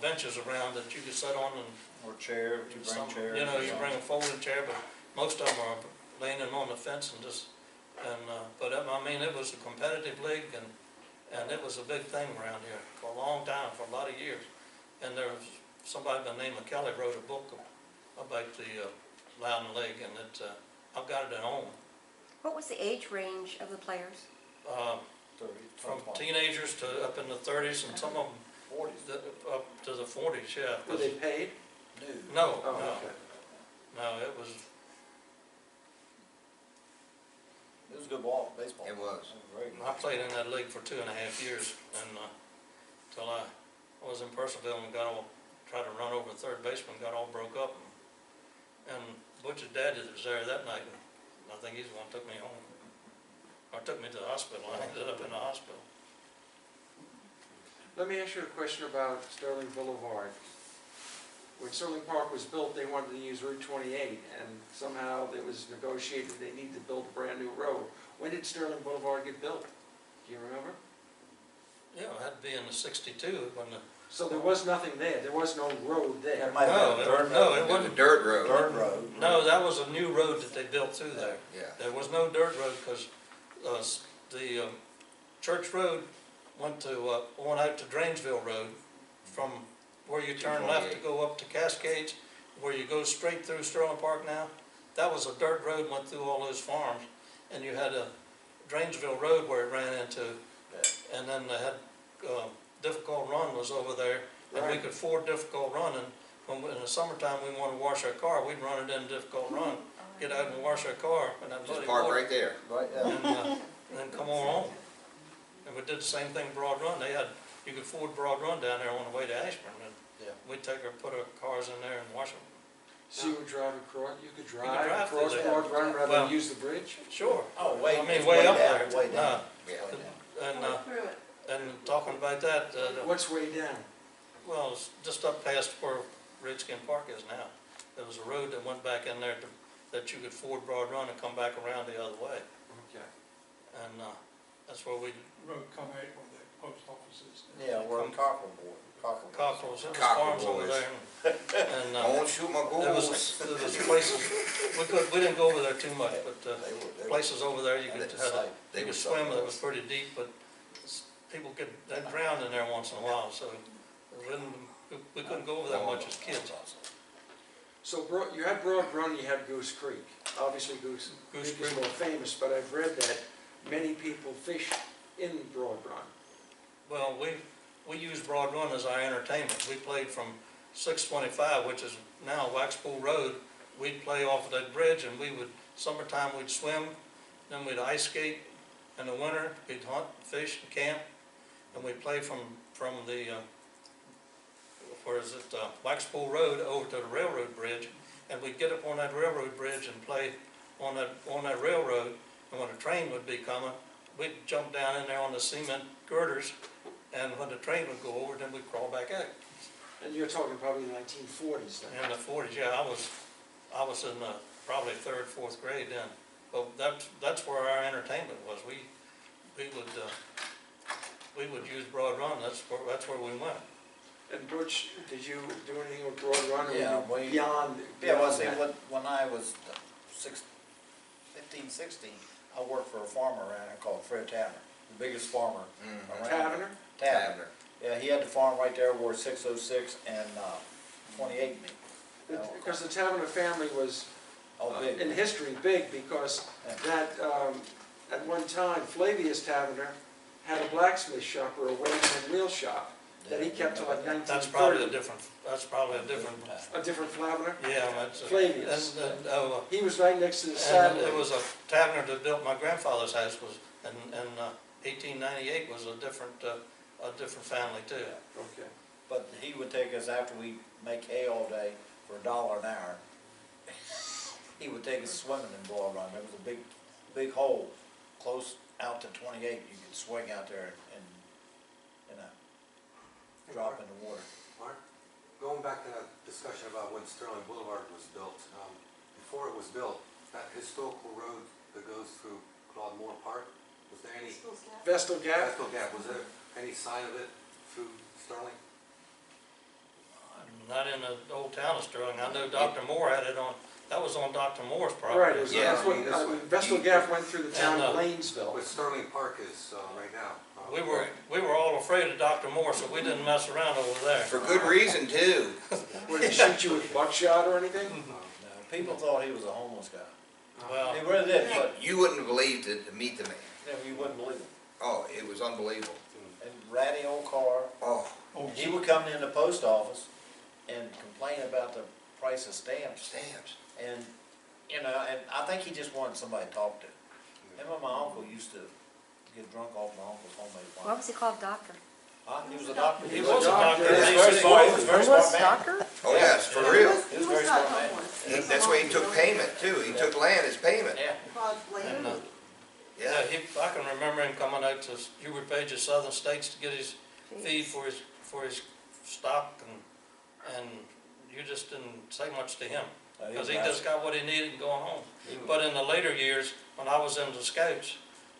Speaker 2: benches around that you could sit on and.
Speaker 18: Or chair, you bring chairs.
Speaker 2: You know, you bring a folding chair, but most of them are leaning on the fence and just, but I mean, it was a competitive league and it was a big thing around here for a long time, for a lot of years. And there was somebody by the name of Kelly wrote a book about the Loudoun League, and I've got it at home.
Speaker 15: What was the age range of the players?
Speaker 2: From teenagers to up in the 30s, and some of them 40s, up to the 40s, yeah.
Speaker 4: Were they paid?
Speaker 2: No,
Speaker 4: Oh,
Speaker 2: no,
Speaker 4: okay.
Speaker 2: no, it was.
Speaker 18: It was good ball, baseball.
Speaker 19: It was.
Speaker 2: I played in that league for 2.5 years, and till I was in Purcellville and tried to run over the third baseman, got all broke up, and Butch's dad was there that night, and I think he's the one who took me home, or took me to the hospital. I ended up in the hospital.
Speaker 4: Let me ask you a question about Sterling Boulevard. When Sterling Park was built, they wanted to use Route 28, and somehow it was negotiated they needed to build a brand new road. When did Sterling Boulevard get built? Do you remember?
Speaker 2: Yeah, it had to be in the 62 when the.
Speaker 4: So there was nothing there. There was no road there.
Speaker 2: It wasn't
Speaker 19: a dirt road.
Speaker 18: Dirt road.
Speaker 2: No, that was a new road that they built through there.
Speaker 19: Yeah.
Speaker 2: There was no dirt road because the Church Road went out to Dranesville Road from where you turn left to go up to Cascades, where you go straight through Sterling Park now. That was a dirt road, went through all those farms, and you had a Dranesville Road where it ran into, and then they had Difficult Run was over there, and we could ford Difficult Run, and when in the summertime we wanted to wash our car, we'd run it in Difficult Run, get out and wash our car, and that
Speaker 19: Just park right there.
Speaker 18: Right, yeah.
Speaker 2: and then come on home. And we did the same thing Broad Run. You could ford Broad Run down there on the way to Ashburn, and we'd put our cars in there and wash them.
Speaker 4: So you would drive across, you could drive
Speaker 2: through
Speaker 4: across
Speaker 2: there.
Speaker 4: Broad Run rather than use the bridge?
Speaker 2: Sure.
Speaker 18: Oh,
Speaker 2: way up there.
Speaker 18: Way down.
Speaker 2: And talking about that.
Speaker 4: What's way down?
Speaker 2: Well, it's just up past where Redskin Park is now. There was a road that went back in there that you could ford Broad Run and come back around the other way.
Speaker 4: Okay.
Speaker 2: And that's where we.
Speaker 9: Road come out where the post offices.
Speaker 18: Yeah, we're Cockrell Board.
Speaker 2: Cockrell's, it was
Speaker 19: Cockrell
Speaker 2: farms over
Speaker 19: boys.
Speaker 2: there. And,
Speaker 19: I won't shoot my
Speaker 2: There was
Speaker 19: goals.
Speaker 2: places, we didn't go over there too much, but
Speaker 18: They were-
Speaker 2: places over there you could,
Speaker 18: They
Speaker 2: you
Speaker 18: were
Speaker 2: could swim,
Speaker 18: something
Speaker 2: it was pretty deep, but people could, they drowned in there once in a while, so we couldn't go over there much as kids.
Speaker 4: So you had Broad Run, you had Goose Creek. Obviously Goose Creek is more famous, but I've read that many people fish in Broad Run.
Speaker 2: Well, we used Broad Run as our entertainment. We played from 625, which is now Waxpool Road. We'd play off of that bridge, and we would, summertime we'd swim, then we'd ice skate. In the winter, we'd hunt, fish, and camp, and we'd play from the, Waxpool Road over to the railroad bridge, and we'd get up on that railroad bridge and play on that railroad, and when a train would be coming, we'd jump down in there on the cement girders, and when the train would go over, then we'd crawl back out.
Speaker 4: And you're talking probably the 1940s then?
Speaker 2: In the 40s, yeah, I was in probably 3rd, 4th grade then. But that's where our entertainment was. We would use Broad Run. That's where we went.
Speaker 4: And Butch, did you do anything with Broad Run? Or
Speaker 18: Yeah,
Speaker 4: were you beyond
Speaker 18: well, see,
Speaker 4: that?
Speaker 18: when I was 15, 16, I worked for a farmer around there called Fred Taverner, the biggest farmer around.
Speaker 4: Taverner?
Speaker 18: Taverner. Yeah, he had the farm right there where 606 and 28 meet.
Speaker 4: Because the Taverner family was,
Speaker 18: big.
Speaker 4: in history, big because that, at one time, Flavius Taverner had a blacksmith shop or a welding and wheel shop that he kept till like 1930.
Speaker 2: That's probably a different.
Speaker 4: A different Flaverner?
Speaker 2: Yeah, that's
Speaker 4: Flavius.
Speaker 2: And
Speaker 4: he was right next to the saddle.
Speaker 2: It was a Taverner that built my grandfather's house. And 1898 was a different family too.
Speaker 4: Okay.
Speaker 18: But he would take us after we make hay all day for $1 an hour. He would take us swimming in Broad Run. There was a big hole close out to 28. You could swing out there and drop in the water.
Speaker 20: Mark, going back to that discussion about when Sterling Boulevard was built, before it was built, that historical road that goes through Claude Moore Park, was there any?
Speaker 4: Vestal Gap?
Speaker 20: Vestal Gap, was there any sign of it through Sterling?
Speaker 2: Not in the old town of Sterling. I know Dr. Moore had it on. That was on Dr. Moore's property.
Speaker 4: Right, it was, that's what, Vestal Gap went through the town of Lanesville.
Speaker 20: Where Sterling Park is right now.
Speaker 2: We were all afraid of Dr. Moore, so we didn't mess around over there.
Speaker 19: For good reason, too.
Speaker 4: Would he shoot you with buckshot or anything?
Speaker 18: No, people thought he was a homeless guy.
Speaker 2: Well,
Speaker 18: he really did, but
Speaker 19: You wouldn't have believed it to meet the man.
Speaker 18: you wouldn't believe it.
Speaker 19: Oh, it was unbelievable.
Speaker 18: And ratty old car.
Speaker 19: Oh.
Speaker 18: He would come in the post office and complain about the price of stamps. And, and I think he just wanted somebody to talk to. Him and my uncle used to get drunk off my uncle's homemade wine.
Speaker 15: Why was he called doctor?
Speaker 18: He was a doctor.
Speaker 2: He was a doctor.
Speaker 18: He was very smart. He was a very smart man.
Speaker 15: Doctor?
Speaker 19: Oh, yes, for real.
Speaker 18: He was a very smart man.
Speaker 19: That's why he took payment, too. He took land as payment.
Speaker 18: Yeah.
Speaker 2: And, I can remember him coming out to Hubert Page's Southern States to get his feed for his stock, and you just didn't say much to him because he just got what he needed and going home. But in the later years, when I was in the Scouts,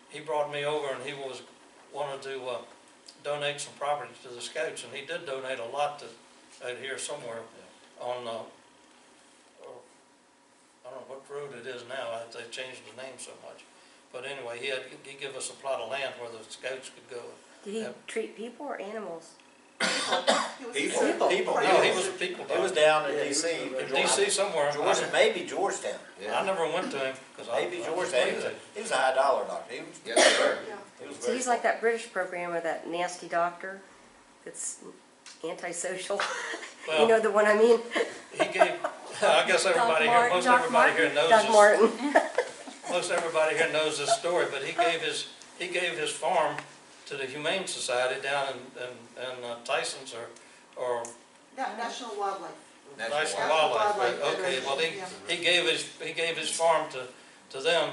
Speaker 2: he brought me over and he wanted to donate some property to the Scouts, and he did donate a lot to out here somewhere on I don't know what road it is now. They changed the name so much. But anyway, he gave us a plot of land where the Scouts could go.
Speaker 15: Did he treat people or animals?
Speaker 18: People.
Speaker 2: No, he was a people doctor.
Speaker 18: He was down in D.C.
Speaker 2: In D.C. somewhere.
Speaker 18: Maybe Georgetown.
Speaker 2: I never went to him.
Speaker 18: Maybe Georgetown. He was a high dollar doctor. He was,
Speaker 19: Yes, sir.
Speaker 15: So he's like that British program with that nasty doctor that's antisocial.
Speaker 2: Well,
Speaker 15: you know the one I mean?
Speaker 2: He gave, I guess everybody here, most everybody here knows
Speaker 15: Doc
Speaker 2: this.
Speaker 15: Martin.
Speaker 2: Most everybody here knows this story, but he gave his farm to the Humane Society down in Tyson's or
Speaker 3: National Wildlife.
Speaker 2: National Wildlife. Okay, well he gave his farm to them,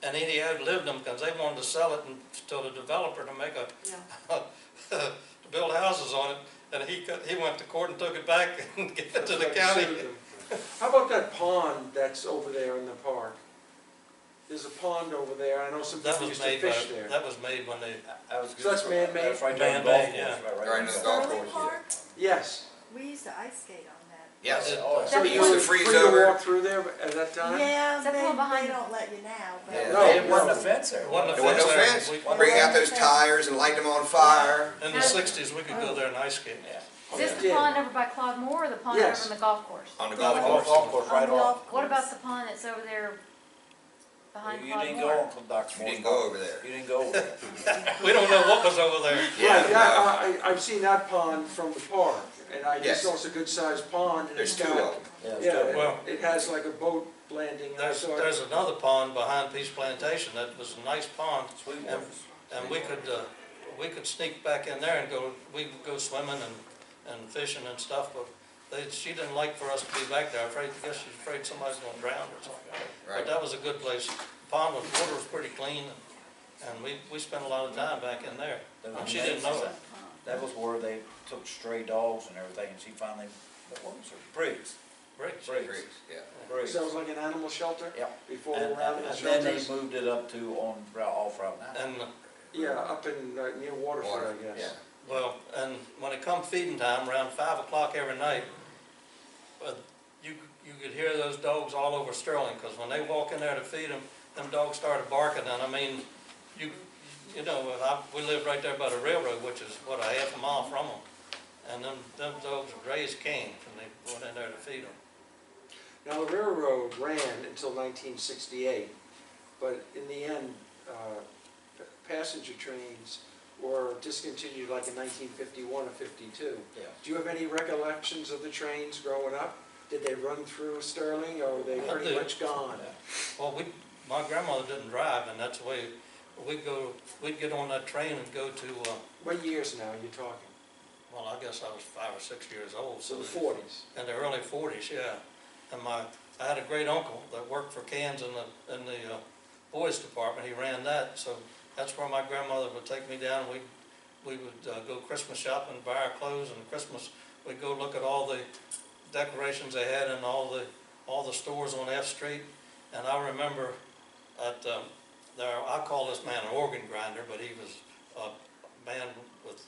Speaker 2: and he outlived them because they wanted to sell it to the developer to make to build houses on it, and he went to court and took it back and gave it to the county.
Speaker 4: How about that pond that's over there in the park? there's a pond over there, I know some
Speaker 2: That
Speaker 4: people
Speaker 2: was
Speaker 4: used to
Speaker 2: made
Speaker 4: fish
Speaker 2: by,
Speaker 4: there.
Speaker 2: that was made when they,
Speaker 4: So that's man-made?
Speaker 18: That's right there on the
Speaker 2: Man-made,
Speaker 18: golf course,
Speaker 19: Right near the golf
Speaker 8: Sterling
Speaker 19: course.
Speaker 8: Park,
Speaker 4: Yes.
Speaker 8: we used to ice skate on that.
Speaker 19: Yes.
Speaker 18: Oh,
Speaker 4: So
Speaker 19: It
Speaker 4: you
Speaker 19: used
Speaker 4: were
Speaker 19: to freeze
Speaker 4: free to
Speaker 19: over.
Speaker 4: walk through there at that time?
Speaker 8: Yeah,
Speaker 6: Is that the one
Speaker 8: they
Speaker 6: behind-
Speaker 8: don't let you now, but.
Speaker 19: Yeah.
Speaker 4: No,
Speaker 18: It wasn't a fence there.
Speaker 2: There wasn't a
Speaker 19: There wasn't no
Speaker 2: fence
Speaker 19: fence.
Speaker 2: there.
Speaker 19: Bring out those tires and light them on fire.
Speaker 2: In the sixties, we could go there and ice skate.
Speaker 6: Is this the
Speaker 4: Yeah.
Speaker 6: pond over by Claude Moore or the pond
Speaker 4: Yes.
Speaker 6: over in the golf course?
Speaker 19: On the
Speaker 18: Golf
Speaker 19: golf course.
Speaker 18: course right
Speaker 8: On the
Speaker 18: on.
Speaker 8: golf
Speaker 6: What about
Speaker 8: course.
Speaker 6: the pond that's over there behind
Speaker 18: You
Speaker 6: Claude
Speaker 18: didn't
Speaker 6: Moore?
Speaker 18: go on Dr.
Speaker 19: You
Speaker 18: Moore's
Speaker 19: didn't go
Speaker 18: property.
Speaker 19: over there.
Speaker 18: You didn't go over there.
Speaker 2: We don't know what was over there.
Speaker 4: Right,
Speaker 19: Yeah,
Speaker 4: I've seen that pond from the park, and I
Speaker 19: Yes.
Speaker 4: just saw it's a good-sized pond. And
Speaker 19: There's
Speaker 4: it's
Speaker 19: two
Speaker 4: got-
Speaker 19: of them.
Speaker 18: Yeah, it's
Speaker 4: Yeah,
Speaker 18: good.
Speaker 2: Well-
Speaker 4: it has like a boat landing. and I
Speaker 2: There's,
Speaker 4: saw it.
Speaker 2: there's another pond behind Peace Plantation that was a nice pond.
Speaker 18: Sweetwater's.
Speaker 2: And we could sneak back in there and we could go swimming and fishing and stuff, but she didn't like for us to be back there. I guess she's afraid somebody's gonna drown or something. But
Speaker 19: Right.
Speaker 2: that was a good place. Water was pretty clean, and we spent a lot of time back in there. And she didn't know it.
Speaker 18: That was where they took stray dogs and everything, and she finally, what was her, Briggs.
Speaker 2: Briggs.
Speaker 19: Briggs, yeah.
Speaker 18: Briggs.
Speaker 4: So it was like an animal shelter?
Speaker 18: Yep.
Speaker 4: Before
Speaker 18: And,
Speaker 4: we were animal
Speaker 18: and then they
Speaker 4: shelters?
Speaker 18: moved it up to off Route 9.
Speaker 2: And,
Speaker 4: Yeah, up in, near Waterford,
Speaker 19: Water,
Speaker 4: I guess.
Speaker 19: yeah.
Speaker 2: well, and when it come feeding time, around 5 o'clock every night, you could hear those dogs all over Sterling, because when they walk in there to feed them dogs started barking, and I mean, you know, we live right there by the railroad, which is, what, a half a mile from them. And them dogs raised cane, and they went in there to feed them.
Speaker 4: Now, the railroad ran until 1968, but in the end, passenger trains were discontinued like in 1951 or 52.
Speaker 18: Yeah.
Speaker 4: Do you have any recollections of the trains growing up? Did they run through Sterling, or were they
Speaker 2: I
Speaker 4: pretty
Speaker 2: do.
Speaker 4: much gone?
Speaker 2: Well, my grandmother didn't drive, and that's the way we'd get on that train and go to,
Speaker 4: What years now are you talking?
Speaker 2: well, I guess I was 5 or 6 years old.
Speaker 4: So the 40s?
Speaker 2: In the early 40s, yeah. And I had a great uncle that worked for Cans in the boys department. He ran that, so that's where my grandmother would take me down. We would go Christmas shopping, buy our clothes, and Christmas we'd go look at all the decorations they had in all the stores on F Street. And I remember at I call this man an organ grinder, but he was a man with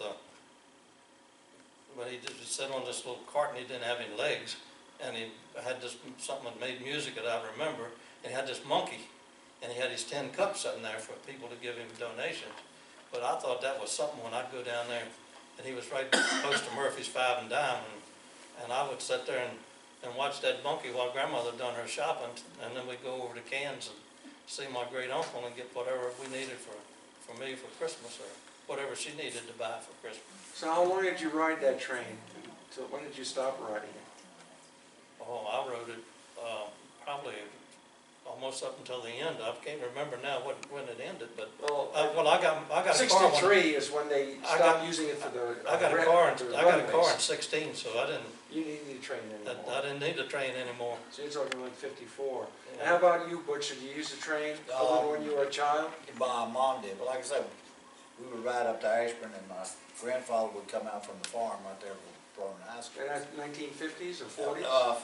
Speaker 2: but he just sat on this little cart and he didn't have any legs, and he had this something that made music that I remember, and he had this monkey, and he had his tin cups sitting there for people to give him donations. But I thought that was something when I'd go down there, and he was right close to Murphy's 5 and Dime, and I would sit there and watch that monkey while grandmother done her shopping, and then we'd go over to Cans and see my great uncle and get whatever we needed for me for Christmas, or whatever she needed to buy for Christmas.
Speaker 4: So how long did you ride that train? Till when did you stop riding it?
Speaker 2: Oh, I rode it probably almost up until the end. I can't remember now when it ended, but well, I got a car.
Speaker 4: 63 is when they stopped using it for the.
Speaker 2: I got a car in 16, so I didn't.
Speaker 4: You didn't need a train anymore.
Speaker 2: I didn't need a train anymore.
Speaker 4: So you're talking like 54. And how about you, Butch? Did you use a train other than when you were a child?
Speaker 18: My mom did, but like I said, we would ride up to Ashburn, and my grandfather would come out from the farm right there with Brooklyn High School.
Speaker 4: And that's 1950s or 40s?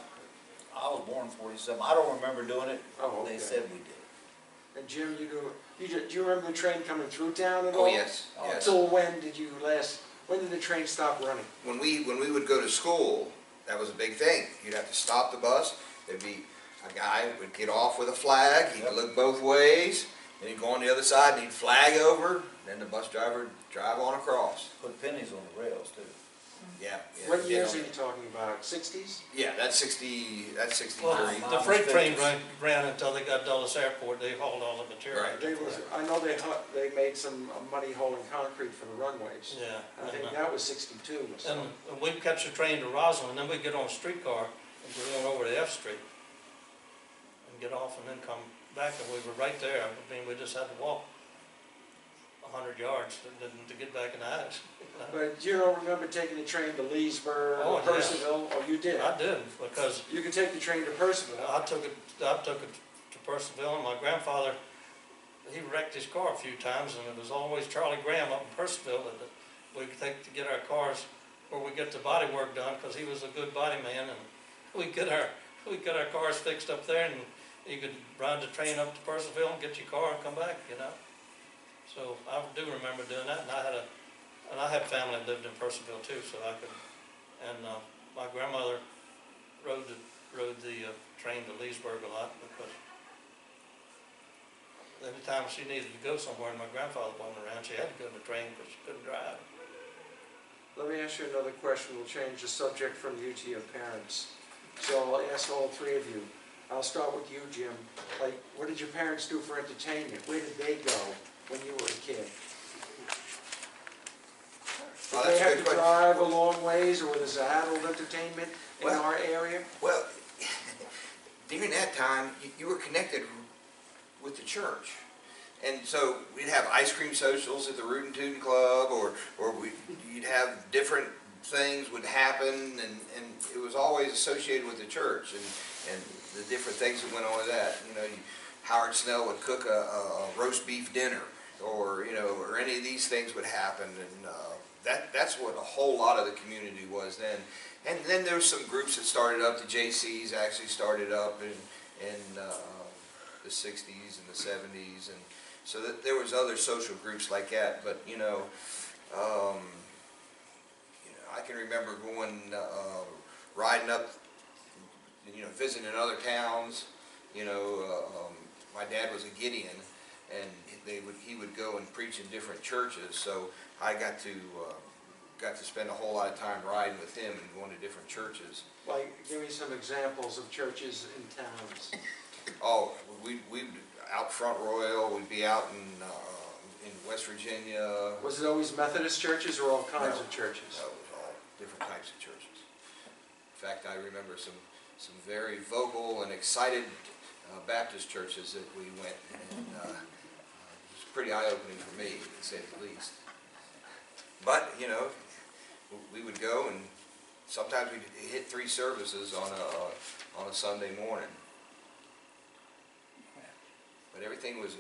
Speaker 18: I was born in 47. I don't remember doing it.
Speaker 4: Oh, okay.
Speaker 18: They said we did.
Speaker 4: And Jim, do you remember the train coming through town at all?
Speaker 19: Oh, yes, yes.
Speaker 4: Until when did the train stop running?
Speaker 19: When we would go to school, that was a big thing. You'd have to stop the bus. There'd be a guy would get off with a flag. He'd look both ways. Then he'd go on the other side and he'd flag over. Then the bus driver would drive on across.
Speaker 18: Put pennies on the rails too.
Speaker 19: Yeah.
Speaker 4: What years are you talking about? 60s?
Speaker 19: Yeah, that's 63.
Speaker 2: Well, the freight train ran until they got Dulles Airport. They hauled all the material.
Speaker 19: Right.
Speaker 4: I know they made some money hauling concrete for the runways.
Speaker 2: Yeah.
Speaker 4: I think that was 62 or so.
Speaker 2: And we'd catch the train to Roslyn, and then we'd get on a streetcar and go on over to F Street and get off and then come back, and we were right there. I mean, we just had to walk 100 yards to get back in the house.
Speaker 4: But you don't remember taking the train to Leesburg or
Speaker 2: yeah.
Speaker 4: Percival? Oh, you did?
Speaker 2: I did, because
Speaker 4: You could take the train to Percival.
Speaker 2: I took it to Percival, and my grandfather, he wrecked his car a few times, and it was always Charlie Graham up in Percival that we'd take to get our cars, where we get the body work done, because he was a good body man, and we'd get our cars fixed up there, and you could ride the train up to Purcellville and get your car and come back, you know. So I do remember doing that, and I had family that lived in Purcellville too, so I could, and my grandmother rode the train to Leesburg a lot, because every time she needed to go somewhere and my grandfather wasn't around, she had to go on the train because she couldn't drive.
Speaker 4: Let me ask you another question. We'll change the subject from you to your parents. So I'll ask all three of you. I'll start with you, Jim. Like, what did your parents do for entertainment? Where did they go when you were a kid? Did they have to drive a long ways, or was there adult entertainment in our area?
Speaker 19: Well, during that time, you were connected with the church. And so we'd have ice cream socials at the Rootin' Tootin' Club, or you'd have different things would happen, and it was always associated with the church and the different things that went on with that. You know, Howard Snell would cook a roast beef dinner, or or any of these things would happen, and that's what a whole lot of the community was then. And then there were some groups that started up. The JCs actually started up in the 60s and the 70s, and so that there was other social groups like that. But I can remember going riding up, visiting other towns. My dad was a Gideon, and he would go and preach in different churches. So I got to spend a whole lot of time riding with him and going to different churches.
Speaker 4: Like, give me some examples of churches in towns.
Speaker 19: Oh, we out Front Royal. We'd be out in West Virginia.
Speaker 4: Was it always Methodist churches or all kinds of churches?
Speaker 19: No, it was all different types of churches. In fact, I remember some very vocal and excited Baptist churches that we went, and it was pretty eye-opening for me, to say the least. But we would go, and sometimes we'd hit 3 services on a Sunday morning. But everything was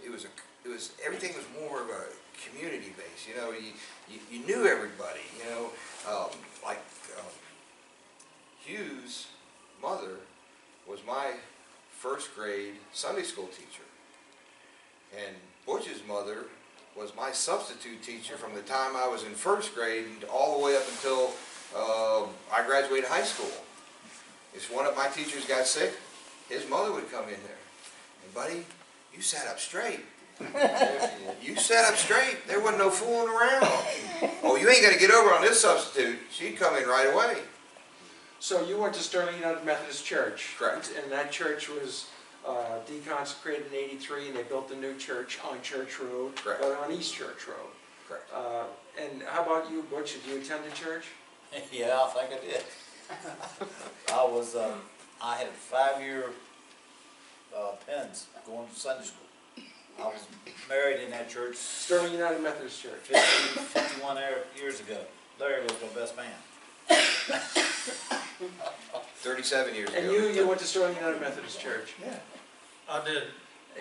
Speaker 19: more of a community base. You knew everybody. Like Hugh's mother was my first grade Sunday school teacher, and Butch's mother was my substitute teacher from the time I was in first grade all the way up until I graduated high school. If one of my teachers got sick, his mother would come in there, and buddy, you sat up straight. You sat up straight. There wasn't no fooling around. Oh, you ain't got to get over on this substitute. She'd come in right away.
Speaker 4: So you went to Sterling United Methodist Church.
Speaker 19: Correct.
Speaker 4: And that church was deconsecrated in '83, and they built the new church on Church Road.
Speaker 19: Correct.
Speaker 4: On East Church Road.
Speaker 19: Correct.
Speaker 4: And how about you, Butch? Did you attend the church?
Speaker 18: Yeah, I think I did. I had a 5-year penance going to Sunday school. I was married in that church.
Speaker 4: Sterling United Methodist Church.
Speaker 18: 51 years ago. Larry was my best man.
Speaker 19: 37 years ago.
Speaker 4: And you went to Sterling United Methodist Church?
Speaker 2: Yeah. I did.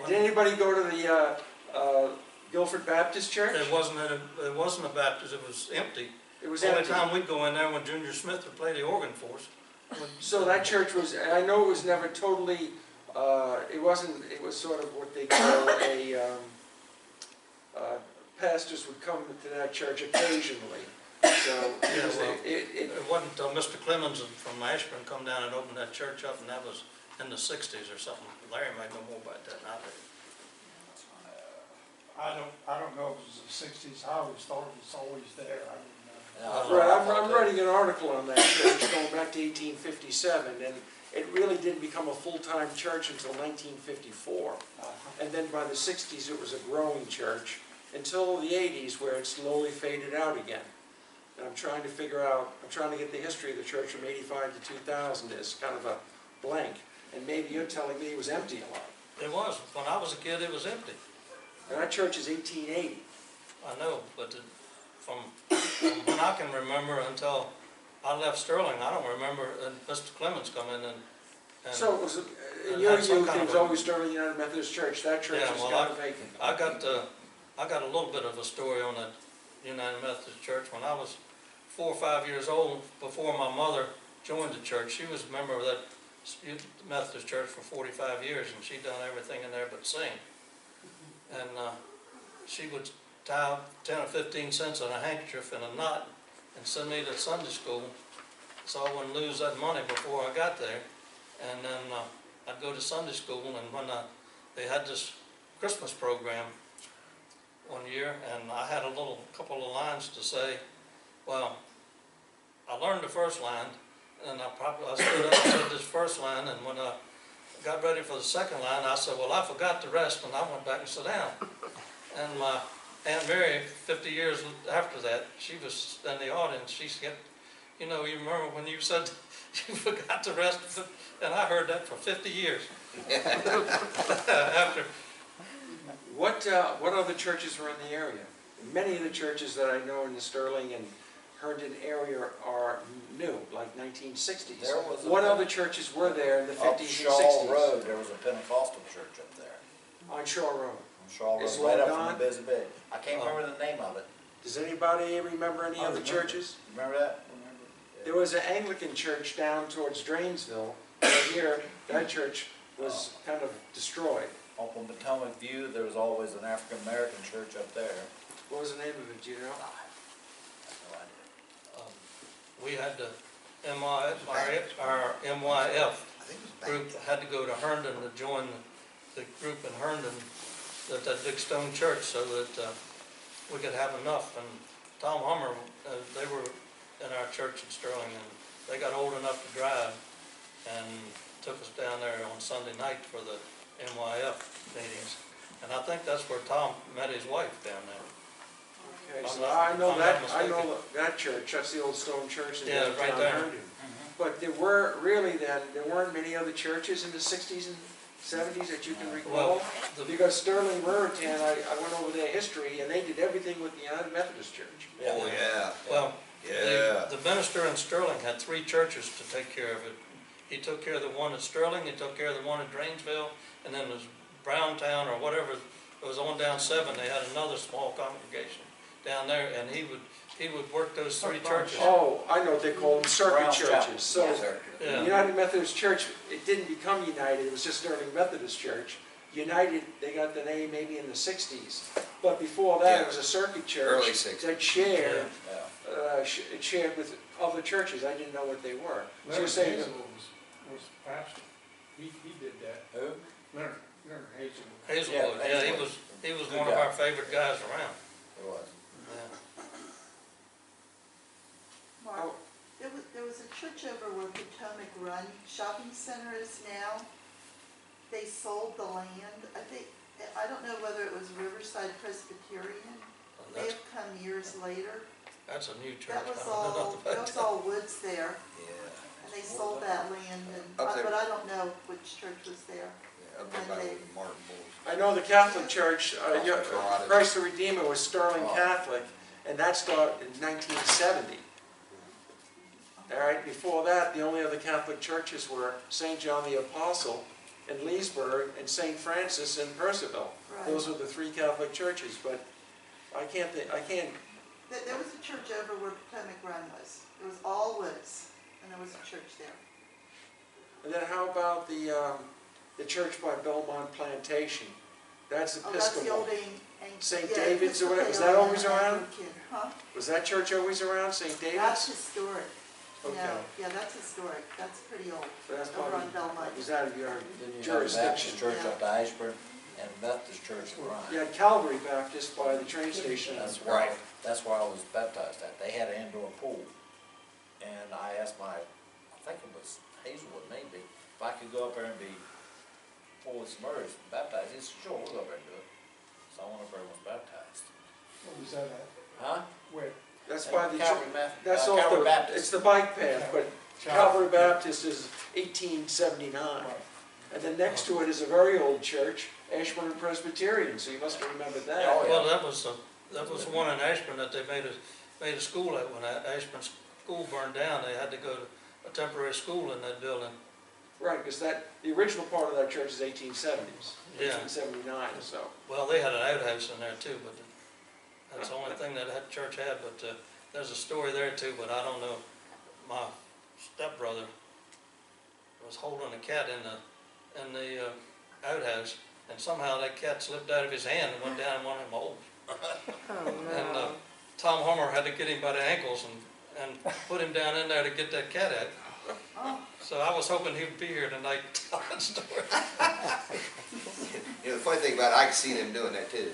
Speaker 4: Did anybody go to the Guilford Baptist Church?
Speaker 2: It wasn't a Baptist. It was empty.
Speaker 4: It was
Speaker 2: empty.
Speaker 4: empty.
Speaker 2: Only time we'd go in there when Junior Smith would play the organ for us.
Speaker 4: So that church was, I know it was never totally, it was sort of what they call pastors would come to that church occasionally. So
Speaker 2: it wasn't until Mr. Clemens from Ashburn come down and opened that church up, and that was in the 60s or something. Larry might know more about that than I do.
Speaker 9: I don't know if it was the 60s. I always thought it was always there. I didn't know.
Speaker 4: Right, I'm writing an article on that church going back to 1857, and it really didn't become a full-time church until 1954. And then by the 60s it was a growing church until the 80s, where it slowly faded out again. And I'm trying to get the history of the church from 85 to 2000 as kind of a blank. And maybe you're telling me it was empty a lot.
Speaker 2: It was. When I was a kid, it was empty.
Speaker 4: And that church is 1880.
Speaker 2: I know, but from when I can remember until I left Sterling, I don't remember Mr. Clemens come in and
Speaker 4: so it was, in your youth, it was always Sterling United Methodist Church. That church was kind of vacant.
Speaker 2: I got a little bit of a story on that United Methodist Church. When I was 4 or 5 years old, before my mother joined the church, she was a member of that Methodist Church for 45 years, and she done everything in there but sing. And she would tie 10 or 15 cents on a handkerchief in a knot and send me to Sunday school, so I wouldn't lose that money before I got there. And then I'd go to Sunday school, and when they had this Christmas program one year, and I had a couple of lines to say. Well, I learned the first line, and I stood up and said this first line, and when I got ready for the second line, I said, well, I forgot the rest, and I went back and sat down. And my Aunt Mary, 50 years after that, she was in the audience. She said, you know, you remember when you said you forgot the rest of it? And I heard that for 50 years. After.
Speaker 4: What other churches were in the area? Many of the churches that I know in the Sterling and Herndon area are new, like 1960s. What other churches were there in the 50s and 60s?
Speaker 18: Shaw Road, there was a Pentecostal church up there.
Speaker 4: On Shaw Road?
Speaker 18: On Shaw Road,
Speaker 4: Is
Speaker 18: right up
Speaker 4: Loudoun?
Speaker 18: from the Busy Bee. I can't remember the name of it.
Speaker 4: Does anybody remember any other churches?
Speaker 18: Remember that?
Speaker 4: There was an Anglican church down towards Drainsville. Right here, that church was kind of destroyed.
Speaker 18: Up on Potomac View, there was always an African American church up there.
Speaker 4: What was the name of it, do you know?
Speaker 2: We had the our MYF group had to go to Herndon to join the group in Herndon, that big stone church, so that we could have enough. And Tom Hummer, they were in our church in Sterling, and they got old enough to drive and took us down there on Sunday night for the MYF meetings. And I think that's where Tom met his wife down there.
Speaker 4: Okay, so I know that church. That's the old stone church in
Speaker 2: right there.
Speaker 4: Herndon. But there weren't many other churches in the 60s and 70s that you can recall? Because Sterling, Raritan, I went over their history, and they did everything with the United Methodist Church.
Speaker 19: Oh, yeah.
Speaker 2: Well, the minister in Sterling had 3 churches to take care of it. He took care of the one at Sterling, he took care of the one at Drainsville, and then there's Browntown or whatever, it was on down 7, they had another small congregation down there, and he would work those 3 churches.
Speaker 4: Oh, I know what they call them, circuit churches. So,
Speaker 2: yeah.
Speaker 4: United Methodist Church, it didn't become United, it was just Sterling Methodist Church. United, they got the name maybe in the 60s. But before that, it was a circuit church.
Speaker 19: Early 60s.
Speaker 4: That shared, it shared with other churches. I didn't know what they were. So you're saying
Speaker 9: was pastor. He did that.
Speaker 18: Who?
Speaker 9: Leonard Hazelwood.
Speaker 2: Hazelwood, yeah, he was one of our favorite guys around.
Speaker 18: He was.
Speaker 3: Mark, there was a church over where Potomac Run Shopping Center is now. They sold the land. I don't know whether it was Riverside Presbyterian. They have come years later.
Speaker 2: That's a new church.
Speaker 3: That was all woods there.
Speaker 19: Yeah.
Speaker 3: And they sold that land, but I don't know which church was there.
Speaker 19: Yeah, up there by the Martin Bulls.
Speaker 4: I know the Catholic Church, Christ the Redeemer was Sterling Catholic, and that started in 1970. All right, before that, the only other Catholic churches were St. John the Apostle in Leesburg and St. Francis in Percival.
Speaker 3: Right.
Speaker 4: Those were the 3 Catholic churches, but I can't.
Speaker 3: There was a church over where Potomac Run was. It was all woods, and there was a church there.
Speaker 4: And then how about the church by Belmont Plantation? That's Episcopal.
Speaker 3: That's the old
Speaker 4: St. David's or whatever. Was that always around?
Speaker 3: Huh?
Speaker 4: Was that church always around, St. David's?
Speaker 3: That's historic.
Speaker 4: Okay.
Speaker 3: No, yeah, that's historic. That's pretty old.
Speaker 4: So that's
Speaker 3: over on Belmont.
Speaker 4: Was that your
Speaker 18: Then you
Speaker 4: jurisdiction?
Speaker 18: have Baptist Church up to Ashburn and Methodist Church in Ryan.
Speaker 4: You had Calvary Baptist by the train station.
Speaker 18: That's where I was baptized at. They had an indoor pool. And I asked I think it was Hazelwood maybe, if I could go up there and be fully submerged, baptized. He said, sure, we'll go up there and do it. So I went up there and was baptized.
Speaker 9: What was that at?
Speaker 18: Huh?
Speaker 9: Where?
Speaker 4: That's by the
Speaker 18: Calvary
Speaker 4: Calvary
Speaker 18: Baptist.
Speaker 4: It's the bike path, but Calvary Baptist is 1879. And then next to it is a very old church, Ashburn Presbyterian, so you must have remembered that.
Speaker 2: Oh, well, that was the one in Ashburn that they made a school at. When Ashburn School burned down, they had to go to a temporary school in that building.
Speaker 4: Right, because the original part of that church is 1870s, 1879 or so.
Speaker 2: Well, they had an outhouse in there too, but that's the only thing that church had. But there's a story there too, but I don't know. My stepbrother was holding a cat in the outhouse, and somehow that cat slipped out of his hand and went down in one of them holes. And Tom Homer had to get him by the ankles and put him down in there to get that cat out. So I was hoping he would be here tonight to tell that story.
Speaker 19: You know, the funny thing about it, I can see them doing that too.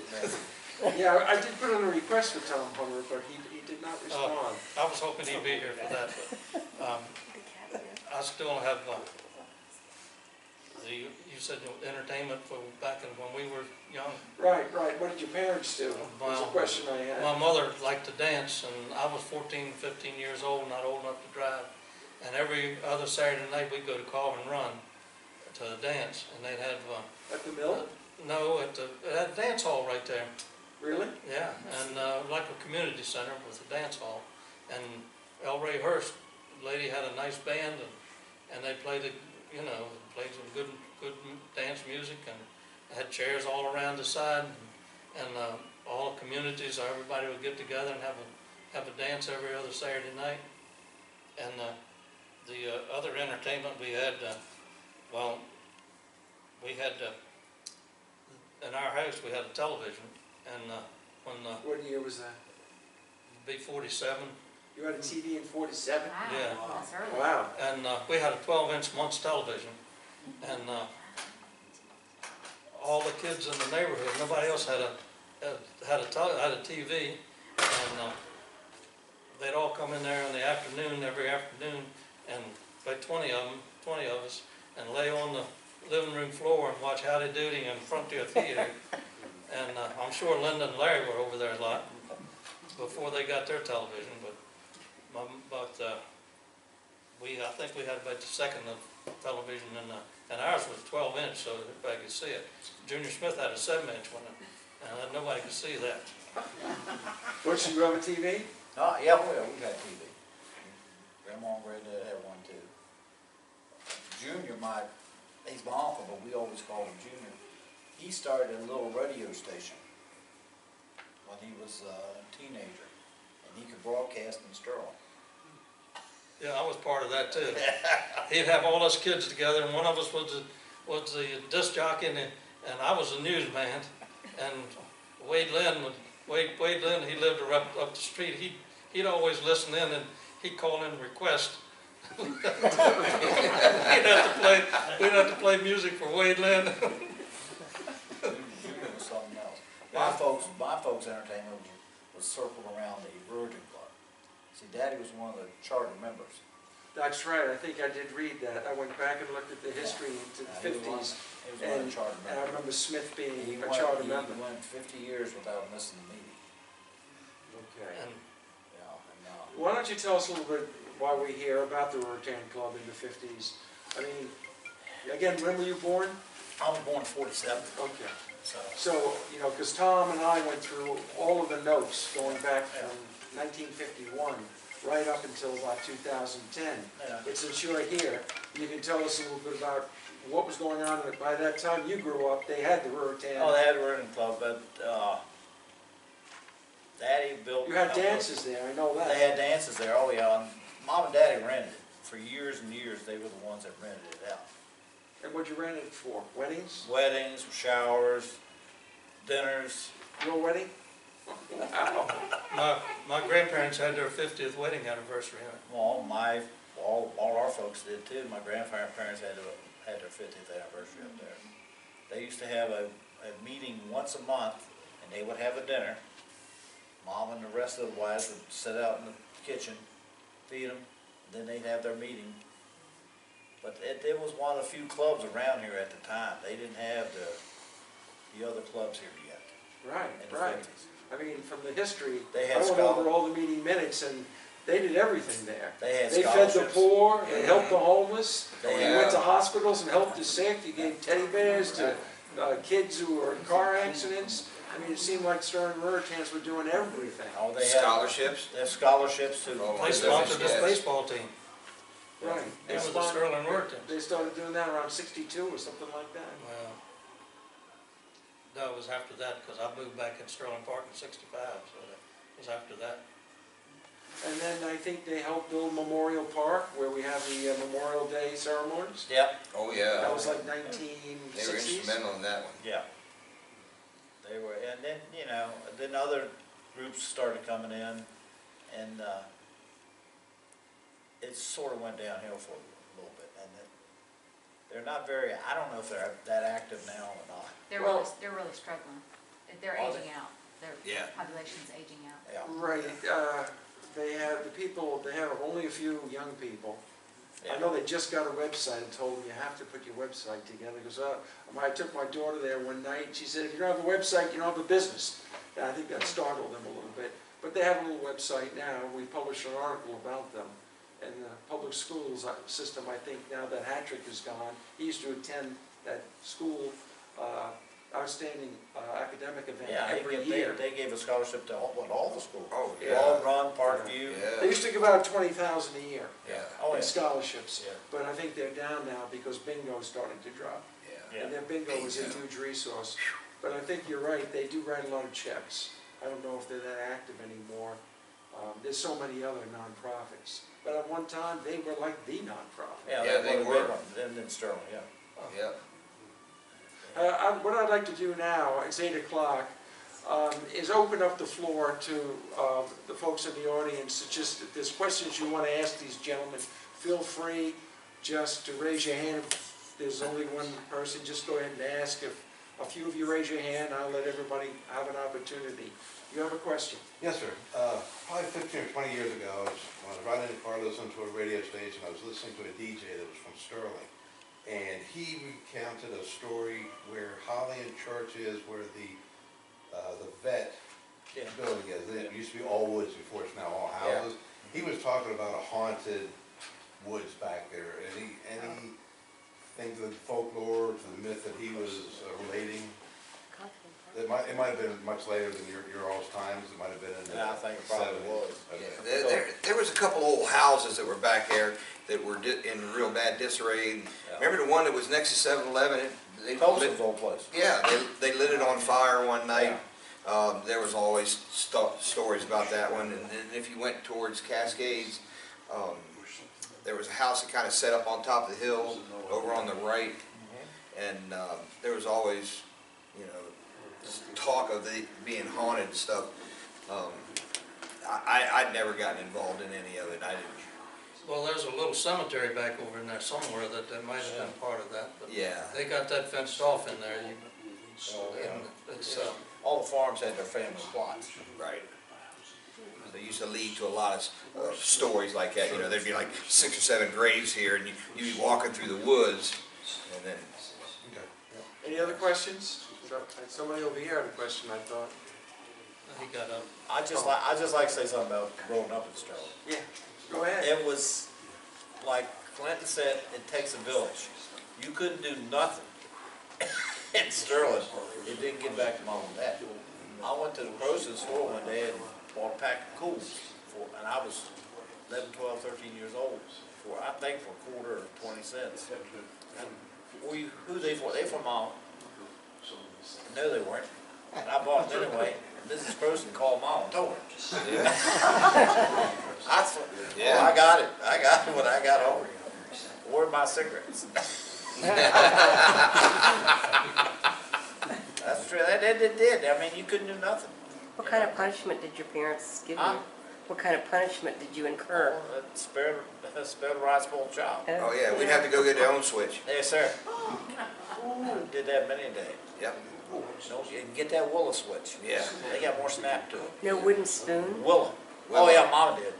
Speaker 4: Yeah, I did put in a request for Tom Homer, but he did not respond.
Speaker 2: I was hoping he'd be here for that, but I still have you said entertainment for back in when we were young.
Speaker 4: Right. What did your parents do? That's a question I had.
Speaker 2: My mother liked to dance, and I was 14, 15 years old, not old enough to drive. And every other Saturday night we'd go to Call and Run to the dance, and they'd have
Speaker 4: at the mill?
Speaker 2: No, at the dance hall right there.
Speaker 4: Really?
Speaker 2: Yeah, and like a community center with a dance hall. And L. Ray Hurst, the lady had a nice band, and they played played some good dance music, and had chairs all around the side, and all the communities, everybody would get together and have a dance every other Saturday night. And the other entertainment we had, in our house we had a television, and
Speaker 4: what year was that?
Speaker 2: B-47.
Speaker 4: You had a TV in 47?
Speaker 2: Yeah.
Speaker 4: Wow.
Speaker 2: And we had a 12-inch Muntz television, and all the kids in the neighborhood, nobody else had a TV, and they'd all come in there in the afternoon, every afternoon, and by 20 of us, and lay on the living room floor and watch Howdy Doody in Frontier Theater. And I'm sure Linda and Larry were over there a lot before they got their television, but I think we had about the second of television, and ours was 12-inch, so everybody could see it. Junior Smith had a 7-inch one, and nobody could see that.
Speaker 4: Butch, you have a TV?
Speaker 18: Yeah, we got TV. Grandma and Granddad had one too. Junior, he's my uncle, but we always called him Junior. He started a little radio station when he was a teenager, and he could broadcast in Sterling.
Speaker 2: Yeah, I was part of that too. He'd have all us kids together, and one of us was the disc jockey, and I was the newsman. And Wade Lynn, he lived up the street. He'd always listen in, and he'd call in requests. We'd have to play music for Wade Lynn.
Speaker 18: Junior was something else. My folks' entertainment was circled around the Virgin Club. See, Daddy was one of the charter members.
Speaker 4: That's right. I think I did read that. I went back and looked at the history to the 50s.
Speaker 18: He was one of the charter members.
Speaker 4: And I remember Smith being a charter member.
Speaker 18: He went 50 years without missing a meeting.
Speaker 4: Okay.
Speaker 18: And
Speaker 4: why don't you tell us a little bit why we're here about the Rotary Club in the 50s? I mean, again, when were you born?
Speaker 18: I was born in 47.
Speaker 4: Okay. So, because Tom and I went through all of the notes going back from 1951 right up until about 2010.
Speaker 18: Yeah.
Speaker 4: But since you're here, you can tell us a little bit about what was going on. By that time you grew up, they had the Rotary.
Speaker 18: Oh, they had a Rotary Club, but Daddy built...
Speaker 4: You had dances there, I know that.
Speaker 18: They had dances there, oh yeah. Mom and Daddy rented it. For years and years, they were the ones that rented it out.
Speaker 4: And what'd you rent it for? Weddings?
Speaker 18: Weddings, showers, dinners.
Speaker 4: Your wedding?
Speaker 2: Wow. My grandparents had their 50th wedding anniversary.
Speaker 18: Well, all our folks did too. My grandparents had their 50th anniversary up there. They used to have a meeting once a month, and they would have a dinner. Mom and the rest of the wives would sit out in the kitchen, feed them, and then they'd have their meeting. But it was one of the few clubs around here at the time. They didn't have the other clubs here yet.
Speaker 4: Right,
Speaker 18: in the
Speaker 4: right.
Speaker 18: 50s.
Speaker 4: I mean, from the history,
Speaker 18: They
Speaker 4: I
Speaker 18: had
Speaker 4: went over all the meeting minutes, and they did everything there.
Speaker 18: They had
Speaker 4: They fed the
Speaker 18: scholarships.
Speaker 4: poor, they helped the homeless,
Speaker 18: They
Speaker 4: they went to hospitals and helped the sick, you gave teddy bears to kids who were in car accidents. I mean, it seemed like Sterling Ruritans were doing everything.
Speaker 18: Oh, they
Speaker 19: Scholarships?
Speaker 18: They have scholarships too.
Speaker 2: They sponsored this baseball team.
Speaker 4: Right.
Speaker 2: It was the Sterling Ruritans.
Speaker 4: They started doing that around 62 or something like that.
Speaker 2: Well, that was after that, because I moved back in Sterling Park in 65, so that was after that.
Speaker 4: And then I think they helped build Memorial Park, where we have the Memorial Day ceremonies.
Speaker 18: Yep.
Speaker 19: Oh, yeah.
Speaker 4: That was like 1960s.
Speaker 19: They were instrumental in that one.
Speaker 18: Yeah. They were, and then, you know, then other groups started coming in, and it sort of went downhill for a little bit. And they're not very, I don't know if they're that active now or not.
Speaker 6: They're really struggling. They're
Speaker 18: Are
Speaker 6: aging out. Their
Speaker 19: Yeah.
Speaker 6: population's aging out.
Speaker 18: Yeah.
Speaker 4: Right. They have the people. They have only a few young people.
Speaker 18: Yeah.
Speaker 4: I know they just got a website and told them you have to put your website together. Because I took my daughter there one night, and she said, if you don't have a website, you don't have a business. And I think that startled them a little bit. But they have a little website now. We published an article about them. And the public schools system, I think now that Hattrick is gone, he used to attend that school outstanding academic event every year.
Speaker 18: They gave a scholarship to all the schools.
Speaker 19: Oh, yeah.
Speaker 18: Ball Run, Parkview.
Speaker 19: Yeah.
Speaker 4: They used to give out 20,000 a year.
Speaker 19: Yeah.
Speaker 18: Oh,
Speaker 4: in
Speaker 18: yeah.
Speaker 4: scholarships,
Speaker 18: Yeah.
Speaker 4: but I think they're down now because bingo is starting to drop.
Speaker 19: Yeah.
Speaker 4: And their bingo is a huge resource. But I think you're right, they do write a lot of checks. I don't know if they're that active anymore. There's so many other nonprofits. But at one time, they were like the nonprofit.
Speaker 19: Yeah, they were.
Speaker 18: And then Sterling, yeah.
Speaker 19: Yeah.
Speaker 4: What I'd like to do now, it's 8 o'clock, is open up the floor to the folks in the audience. It's just, if there's questions you want to ask these gentlemen, feel free just to raise your hand. If there's only one person, just go ahead and ask. If a few of you raise your hand, I'll let everybody have an opportunity. You have a question?
Speaker 5: Yes, sir. Probably 15 or 20 years ago, when I was riding in the car listening to a radio station, I was listening to a DJ that was from Sterling. And he recounted a story where Holly and Church is, where the vet building is. It used to be all woods before it's now all houses. He was talking about a haunted woods back there. Anything to the folklore, to the myth that he was relating? It might have been much later than your all's times. It might have been in the 70s.
Speaker 18: I think it probably was.
Speaker 19: Yeah. There was a couple old houses that were back there that were in real bad disarray. Remember the one that was next to 7-Eleven?
Speaker 18: Colson's old place.
Speaker 19: Yeah, they lit it on fire one night. There was always stories about that one. And then if you went towards Cascades, there was a house that kind of set up on top of the hill over on the right. And there was always, you know, talk of it being haunted and stuff. I'd never gotten involved in any of it. I didn't.
Speaker 2: Well, there's a little cemetery back over in there somewhere that might have been part of that. But
Speaker 19: Yeah.
Speaker 2: they got that fenced off in there. It's,
Speaker 18: all the farms had their family plots.
Speaker 19: Right. They used to lead to a lot of stories like that. You know, there'd be like 6 or 7 graves here, and you'd be walking through the woods, and then.
Speaker 4: Any other questions? Somebody over here had a question, I thought.
Speaker 2: he got up.
Speaker 18: I just like to say something about growing up in Sterling.
Speaker 4: Yeah, go ahead.
Speaker 18: It was, like Clinton said, it takes a village. You couldn't do nothing in Sterling. It didn't get back to mom and dad. I went to the grocery store one day and bought a pack of Cools, and I was 11, 12, 13 years old, I think for a quarter or 20 cents. And who they for? They for mom. No, they weren't. And I bought it anyway. Mrs. Croson called mom and told her. I got it. I got it when I got home. Where are my cigarettes? That's true. That did. I mean, you couldn't do nothing.
Speaker 15: What kind of punishment did your parents give you? What kind of punishment did you incur?
Speaker 18: Spare the right spoiled child.
Speaker 19: Oh yeah, we'd have to go get our own switch.
Speaker 18: Yes, sir. Did that many a day.
Speaker 19: Yep.
Speaker 18: Don't you get that Willa switch? Yeah. They got more snap to it.
Speaker 15: No wooden spoon?
Speaker 18: Willa. Oh yeah, Mama did.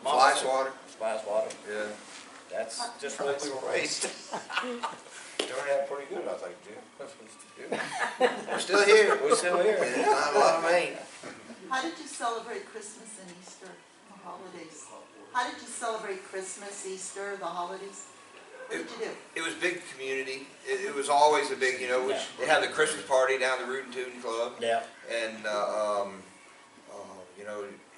Speaker 19: Fly swatter.
Speaker 18: Fly swatter.
Speaker 19: Yeah.
Speaker 18: That's just the way we were raised. Turned out pretty good, I think, Jim.
Speaker 19: We're still here.
Speaker 18: We're still here.
Speaker 19: Not a lot of rain.
Speaker 3: How did you celebrate Christmas and Easter, the holidays? How did you celebrate Christmas, Easter, the holidays? What did you do?
Speaker 19: It was big community. It was always a big, they had the Christmas party down the Root and Tootin' Club.
Speaker 18: Yeah.
Speaker 19: And,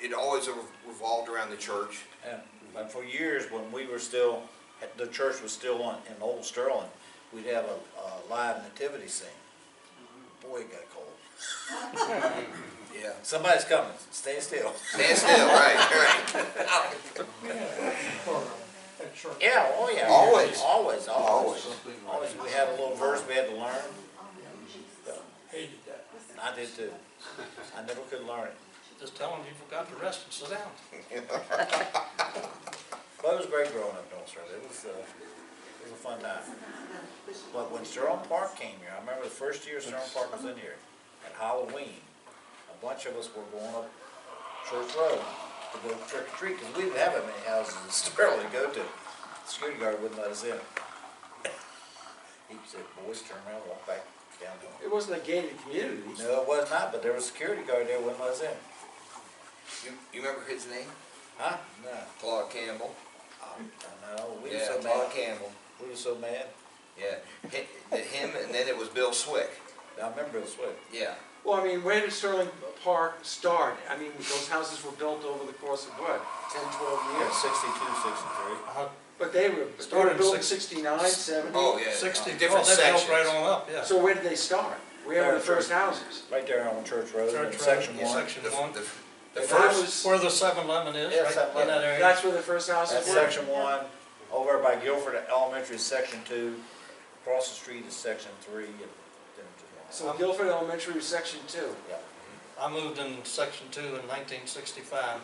Speaker 19: it always revolved around the church.
Speaker 18: Yeah. And for years, when we were still, the church was still in Old Sterling, we'd have a live nativity scene. Boy, it got cold.
Speaker 19: Yeah.
Speaker 18: Somebody's coming, stay still.
Speaker 19: Stand still, right.
Speaker 18: Yeah, oh yeah.
Speaker 19: Always.
Speaker 18: Always.
Speaker 19: Always.
Speaker 18: Always, we had a little verse we had to learn.
Speaker 9: Hated that.
Speaker 18: I did too. I never could learn it.
Speaker 2: Just tell them you forgot to rest and sit down.
Speaker 18: But it was great growing up in North Sterling. It was a fun time. But when Sterling Park came here, I remember the first year Sterling Park was in here, at Halloween, a bunch of us were going up Church Road to go trick or treat, because we didn't have that many houses in Sterling to go to. The security guard wouldn't let us in. He said, boys, turn around, walk back down the hall.
Speaker 4: It wasn't a gated community.
Speaker 18: No, it was not, but there was a security guard there, wouldn't let us in.
Speaker 19: You remember his name?
Speaker 18: Huh? No.
Speaker 19: Claude Campbell.
Speaker 18: No, we were
Speaker 19: Yeah,
Speaker 18: so
Speaker 19: Claude
Speaker 18: mad.
Speaker 19: Campbell.
Speaker 18: We were so mad.
Speaker 19: Yeah, him, and then it was Bill Swick.
Speaker 18: I remember Bill Swick.
Speaker 19: Yeah.
Speaker 4: Well, I mean, where did Sterling Park start? I mean, those houses were built over the course of what, 10, 12
Speaker 18: Yeah,
Speaker 4: years?
Speaker 18: 62, 63.
Speaker 4: But they were
Speaker 2: Started in
Speaker 4: built in
Speaker 2: six-
Speaker 4: 69, 70?
Speaker 19: Oh, yeah.
Speaker 2: 60,
Speaker 19: Different
Speaker 2: well, they built
Speaker 19: sections.
Speaker 2: right on up, yeah.
Speaker 4: So where did they start? Where were the first houses?
Speaker 18: Right there on Church Road,
Speaker 2: Church
Speaker 18: in
Speaker 2: Road,
Speaker 18: section
Speaker 2: yeah,
Speaker 18: 1.
Speaker 2: Section 1.
Speaker 19: The
Speaker 4: That
Speaker 19: first,
Speaker 4: was-
Speaker 2: Where the 7-Eleven is,
Speaker 18: Yeah,
Speaker 2: right
Speaker 18: 7-Eleven.
Speaker 2: in that area.
Speaker 4: That's where the first houses
Speaker 18: That's
Speaker 4: were?
Speaker 18: section 1. Over by Guilford Elementary is section 2. Across the street is section 3. And then
Speaker 4: So Guilford Elementary was section 2?
Speaker 18: yeah.
Speaker 2: I moved in Section 2 in 1965.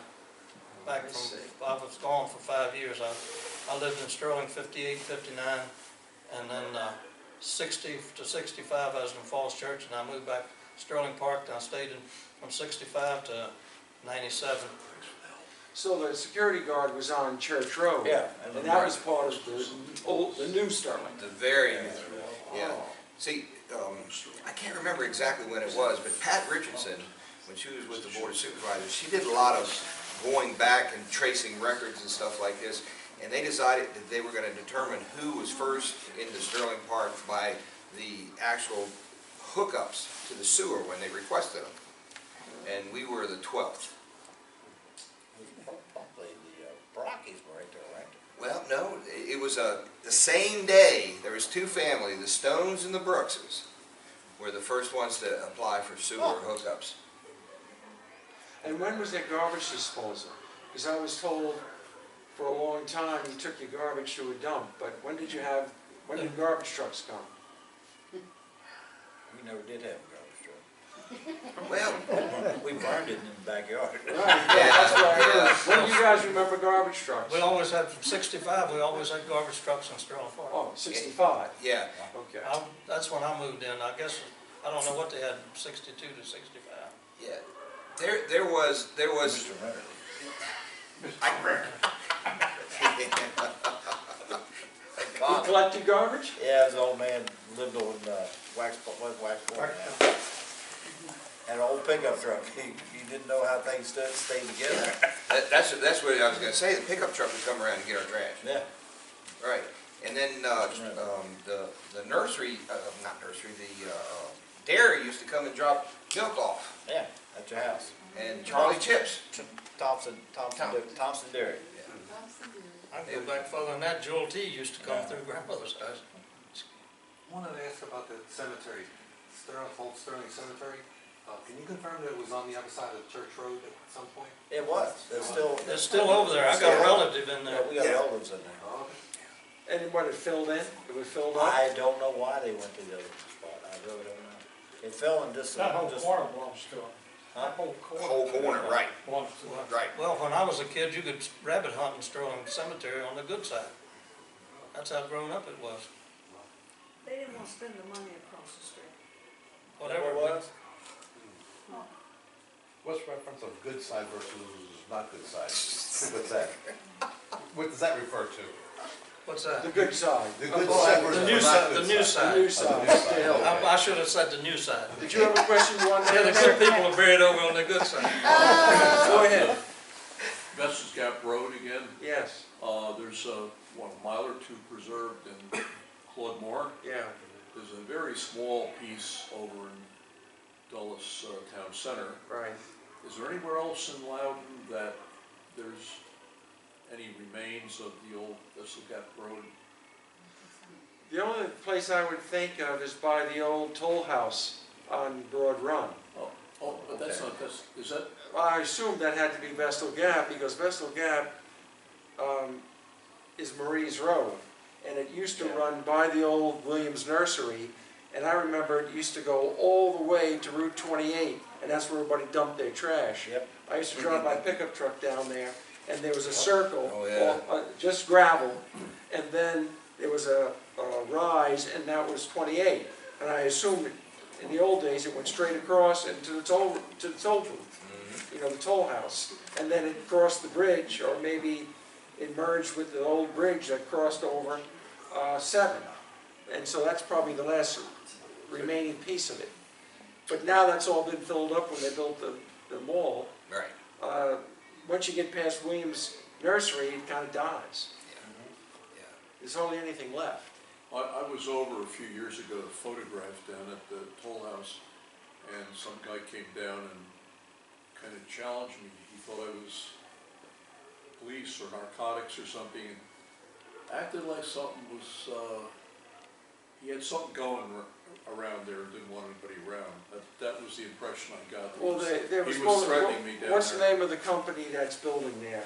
Speaker 2: Back from, I was gone for 5 years. I lived in Sterling 58, 59, and then 60 to 65 I was in Falls Church, and I moved back to Sterling Park, and I stayed in from 65 to 97.
Speaker 4: So the security guard was on Church Road?
Speaker 18: Yeah.
Speaker 4: And that was part of the new Sterling?
Speaker 19: the very new, yeah. See, I can't remember exactly when it was, but Pat Richardson, when she was with the Board of Supervisors, she did a lot of going back and tracing records and stuff like this, and they decided that they were going to determine who was first into Sterling Park by the actual hookups to the sewer when they requested them. And we were the 12th.
Speaker 18: Probably the Brockies were right there, right?
Speaker 19: Well, no, it was the same day. There was two families, the Stones and the Brookses, were the first ones to apply for sewer hookups.
Speaker 4: And when was their garbage disposal? Because I was told for a long time you took your garbage to a dump, but when did garbage trucks come?
Speaker 18: We never did have a garbage truck.
Speaker 19: Well,
Speaker 18: We burned it in the backyard.
Speaker 4: Right, that's what I heard. When do you guys remember garbage trucks?
Speaker 2: We always had, from 65, we always had garbage trucks in Sterling Park.
Speaker 4: Oh, 65?
Speaker 19: yeah.
Speaker 4: Okay.
Speaker 2: That's when I moved in. I guess, I don't know what they had from 62 to 65.
Speaker 19: Yeah. There was.
Speaker 18: Mr. Renner.
Speaker 4: You collected garbage?
Speaker 18: Yeah, his old man lived on Wax Point now. Had an old pickup truck. He didn't know how things stayed together.
Speaker 19: That's what I was going to say. The pickup truck would come around and get our trash.
Speaker 18: Yeah.
Speaker 19: Right. And then the nursery, not nursery, the dairy used to come and drop milk off.
Speaker 18: Yeah, at your house.
Speaker 19: And Charlie Chips.
Speaker 18: Thompson Dairy.
Speaker 2: I can go back further than that. Joel T. used to come through grandmother's house.
Speaker 20: I wanted to ask about the cemetery, Old Sterling Cemetery. Can you confirm that it was on the other side of Church Road at some point?
Speaker 18: It was.
Speaker 2: It's still over there. I got a relative in there.
Speaker 18: Yeah, we got relatives in there.
Speaker 20: Oh, okay.
Speaker 4: And what, it filled in? It was filled up?
Speaker 18: I don't know why they went to the other spot. I really don't know. It fell in just.
Speaker 9: That whole corner belongs to them.
Speaker 18: Huh?
Speaker 9: That whole corner.
Speaker 19: Whole corner, right.
Speaker 9: Belongs to them.
Speaker 19: Right.
Speaker 2: Well, when I was a kid, you could rabbit hunt in Sterling Cemetery on the good side. That's how grown up it was.
Speaker 12: They didn't want to spend the money across the street.
Speaker 2: Whatever it was.
Speaker 5: What's the reference of good side versus not good side? What's that? What does that refer to?
Speaker 2: What's that?
Speaker 4: The good side.
Speaker 5: The good side versus
Speaker 2: The new
Speaker 5: not
Speaker 2: side.
Speaker 5: good
Speaker 2: The new
Speaker 5: side.
Speaker 2: side.
Speaker 4: The new side.
Speaker 5: Okay.
Speaker 2: I should have said the new side.
Speaker 4: Did you have a question you wanted to
Speaker 2: Yeah, the
Speaker 4: ask?
Speaker 2: good people are buried over on the good side.
Speaker 4: Go ahead.
Speaker 11: Vestas Gap Road again,
Speaker 4: Yes.
Speaker 11: there's a mile or two preserved in Claude Moore.
Speaker 4: Yeah.
Speaker 11: There's a very small piece over in Dulles Town Center.
Speaker 4: Right.
Speaker 11: Is there anywhere else in Loudoun that there's any remains of the old Vestas Gap Road?
Speaker 4: The only place I would think of is by the old toll house on Broad Run.
Speaker 11: Oh, but that's not Is that?
Speaker 4: Well, I assumed that had to be Vestal Gap, because Vestal Gap is Marie's Road. And it used to run by the old Williams Nursery, and I remember it used to go all the way to Route 28, and that's where everybody dumped their trash.
Speaker 18: Yep.
Speaker 4: I used to drive my pickup truck down there, and there was a circle,
Speaker 19: Oh, yeah.
Speaker 4: just gravel, and then there was a rise, and that was 28. And I assumed in the old days it went straight across into the toll booth, you know, the toll house, and then it crossed the bridge, or maybe it merged with the old bridge that crossed over 7. And so that's probably the last remaining piece of it. But now that's all been filled up when they built the mall.
Speaker 19: Right.
Speaker 4: Once you get past Williams Nursery, it kind of dies.
Speaker 19: Yeah.
Speaker 4: There's hardly anything left.
Speaker 11: I was over a few years ago to photograph down at the toll house, and some guy came down and kind of challenged me. He thought I was police or narcotics or something, and acted like something was, he had something going around there and didn't want anybody around. That was the impression I got.
Speaker 4: Well,
Speaker 11: He was threatening me down
Speaker 4: what's
Speaker 11: there.
Speaker 4: the name of the company that's building there?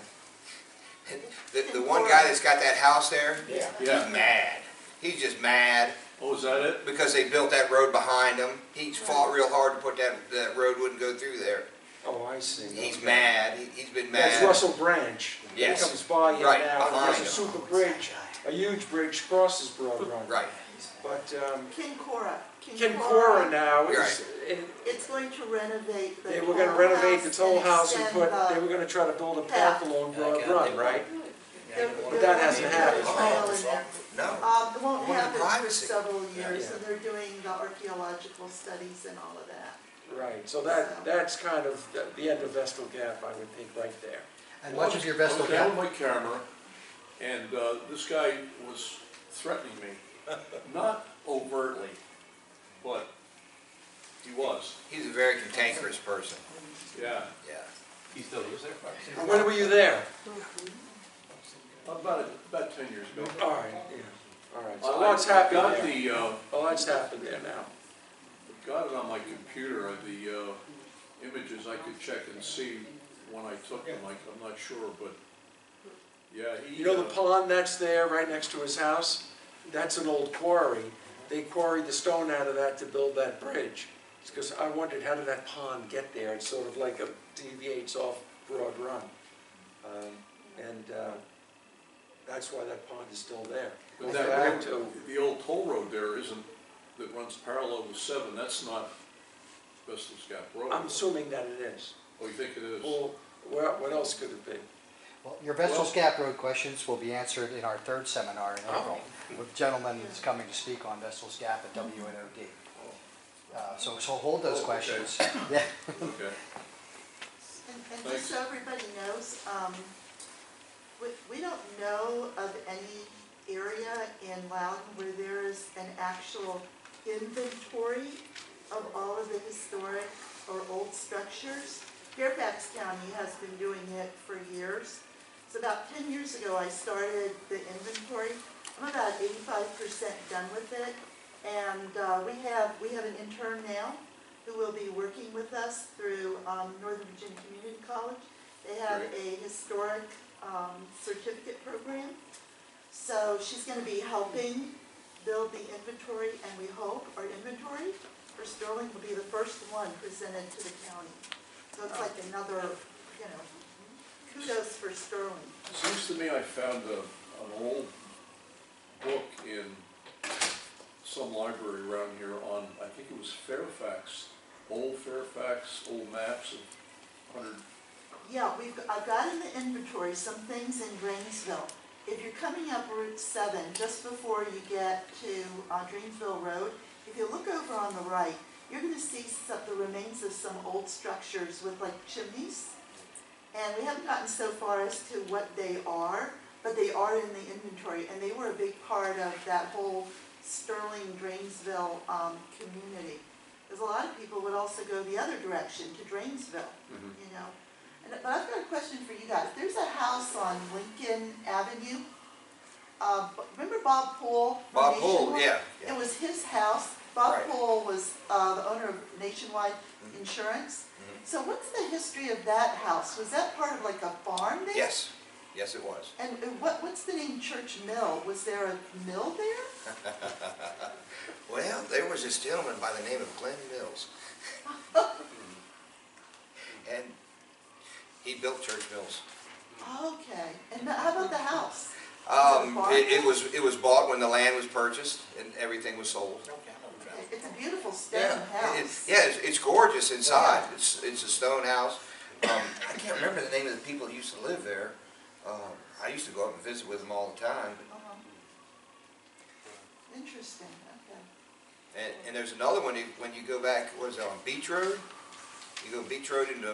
Speaker 19: The one guy that's got that house there,
Speaker 18: Yeah.
Speaker 19: he's mad. He's just mad.
Speaker 11: Oh, is that it?
Speaker 19: Because they built that road behind him. He's fought real hard to put that road wouldn't go through there.
Speaker 4: Oh, I see.
Speaker 19: He's
Speaker 4: Okay.
Speaker 19: mad. He's been mad.
Speaker 4: That's Russell Branch.
Speaker 19: Yes.
Speaker 4: He comes by you
Speaker 19: Right,
Speaker 4: now.
Speaker 19: behind
Speaker 4: There's a
Speaker 19: him.
Speaker 4: super bridge, a huge bridge crosses Broad Run.
Speaker 19: Right.
Speaker 4: But
Speaker 3: Kincora
Speaker 4: now is,
Speaker 19: Right.
Speaker 3: It's going to renovate the
Speaker 4: they were gonna
Speaker 3: toll
Speaker 4: renovate the toll house and
Speaker 3: extend
Speaker 4: put,
Speaker 3: the-
Speaker 4: they were gonna try to build a path along Broad Run, right?
Speaker 3: They're-
Speaker 4: But that hasn't
Speaker 3: they're
Speaker 4: happened.
Speaker 3: putting a trail in there.
Speaker 19: No.
Speaker 3: It won't
Speaker 19: More than
Speaker 3: happen for
Speaker 19: privacy.
Speaker 3: several years,
Speaker 4: Yeah.
Speaker 3: and they're doing the archaeological studies and all of that.
Speaker 4: Right, so that's kind of the end of Vestal Gap, I would think, right there.
Speaker 1: And much of your
Speaker 11: I
Speaker 1: Vestal
Speaker 11: was down
Speaker 1: Gap,
Speaker 11: with my camera, and this guy was threatening me. Not overtly, but he was.
Speaker 19: He's a very cantankerous person.
Speaker 11: Yeah.
Speaker 19: Yeah.
Speaker 18: He still lives there?
Speaker 4: When were you there?
Speaker 11: About 10 years ago.
Speaker 4: All right, yeah, all right. So
Speaker 11: I
Speaker 4: lots happened
Speaker 11: got
Speaker 4: there.
Speaker 11: the,
Speaker 4: Lots happened there now.
Speaker 11: got it on my computer, the images I could check and see when I took them. I'm not sure, but yeah, he.
Speaker 4: You know the pond that's there, right next to his house? That's an old quarry. They quarried the stone out of that to build that bridge. It's because I wondered, how did that pond get there? It's sort of like it deviates off Broad Run. That's why that pond is still there.
Speaker 11: But
Speaker 4: Back
Speaker 11: that
Speaker 4: to-
Speaker 11: road, the old toll road there isn't, that runs parallel with 7, that's not Vestal Gap Road.
Speaker 4: I'm assuming that it is.
Speaker 11: Oh, you think it is?
Speaker 4: Well, what else could it be?
Speaker 1: well, your Vestal Gap Road questions will be answered in our 3rd seminar in April. With a gentleman is coming to speak on Vestal Gap at WNOD. So hold those
Speaker 11: Oh, okay.
Speaker 1: questions. Yeah.
Speaker 11: Okay.
Speaker 3: And just so everybody knows, we don't know of any area in Loudoun where there is an actual inventory of all of the historic or old structures. Fairfax County has been doing it for years. So about 10 years ago, I started the inventory. I'm about 85% done with it. And we have an intern now who will be working with us through Northern Virginia Community College. They have a historic certificate program. So she's going to be helping build the inventory, and we hope our inventory for Sterling will be the first one presented to the county. So it's like another, kudos for Sterling.
Speaker 11: Seems to me I found an old book in some library around here on, I think it was Fairfax, old maps of 100.
Speaker 3: Yeah, I've got in the inventory some things in Drainsville. If you're coming up Route 7, just before you get to Drainsville Road, if you look over on the right, you're going to see the remains of some old structures with like chimneys. And we haven't gotten so far as to what they are, but they are in the inventory, and they were a big part of that whole Sterling, Drainsville community. Because a lot of people would also go the other direction to Drainsville, But I've got a question for you guys. There's a house on Lincoln Avenue. Remember Bob Poole?
Speaker 19: Bob Poole, yeah.
Speaker 3: It was his house. Bob
Speaker 19: Right.
Speaker 3: Poole was the owner of Nationwide Insurance. So what's the history of that house? Was that part of like a farm there?
Speaker 19: Yes, yes it was.
Speaker 3: And what's the name Church Mill? Was there a mill there?
Speaker 19: Well, there was this gentleman by the name of Glenn Mills. And he built Church Mills.
Speaker 3: Okay. And how about the house?
Speaker 19: It was bought when the land was purchased and everything was sold.
Speaker 3: It's a beautiful stone house.
Speaker 19: It's gorgeous inside. It's a stone house. I can't remember the name of the people that used to live there. I used to go up and visit with them all the time.
Speaker 3: Interesting, okay.
Speaker 19: And there's another one, when you go back, what is it, on Beach Road? You go Beach Road into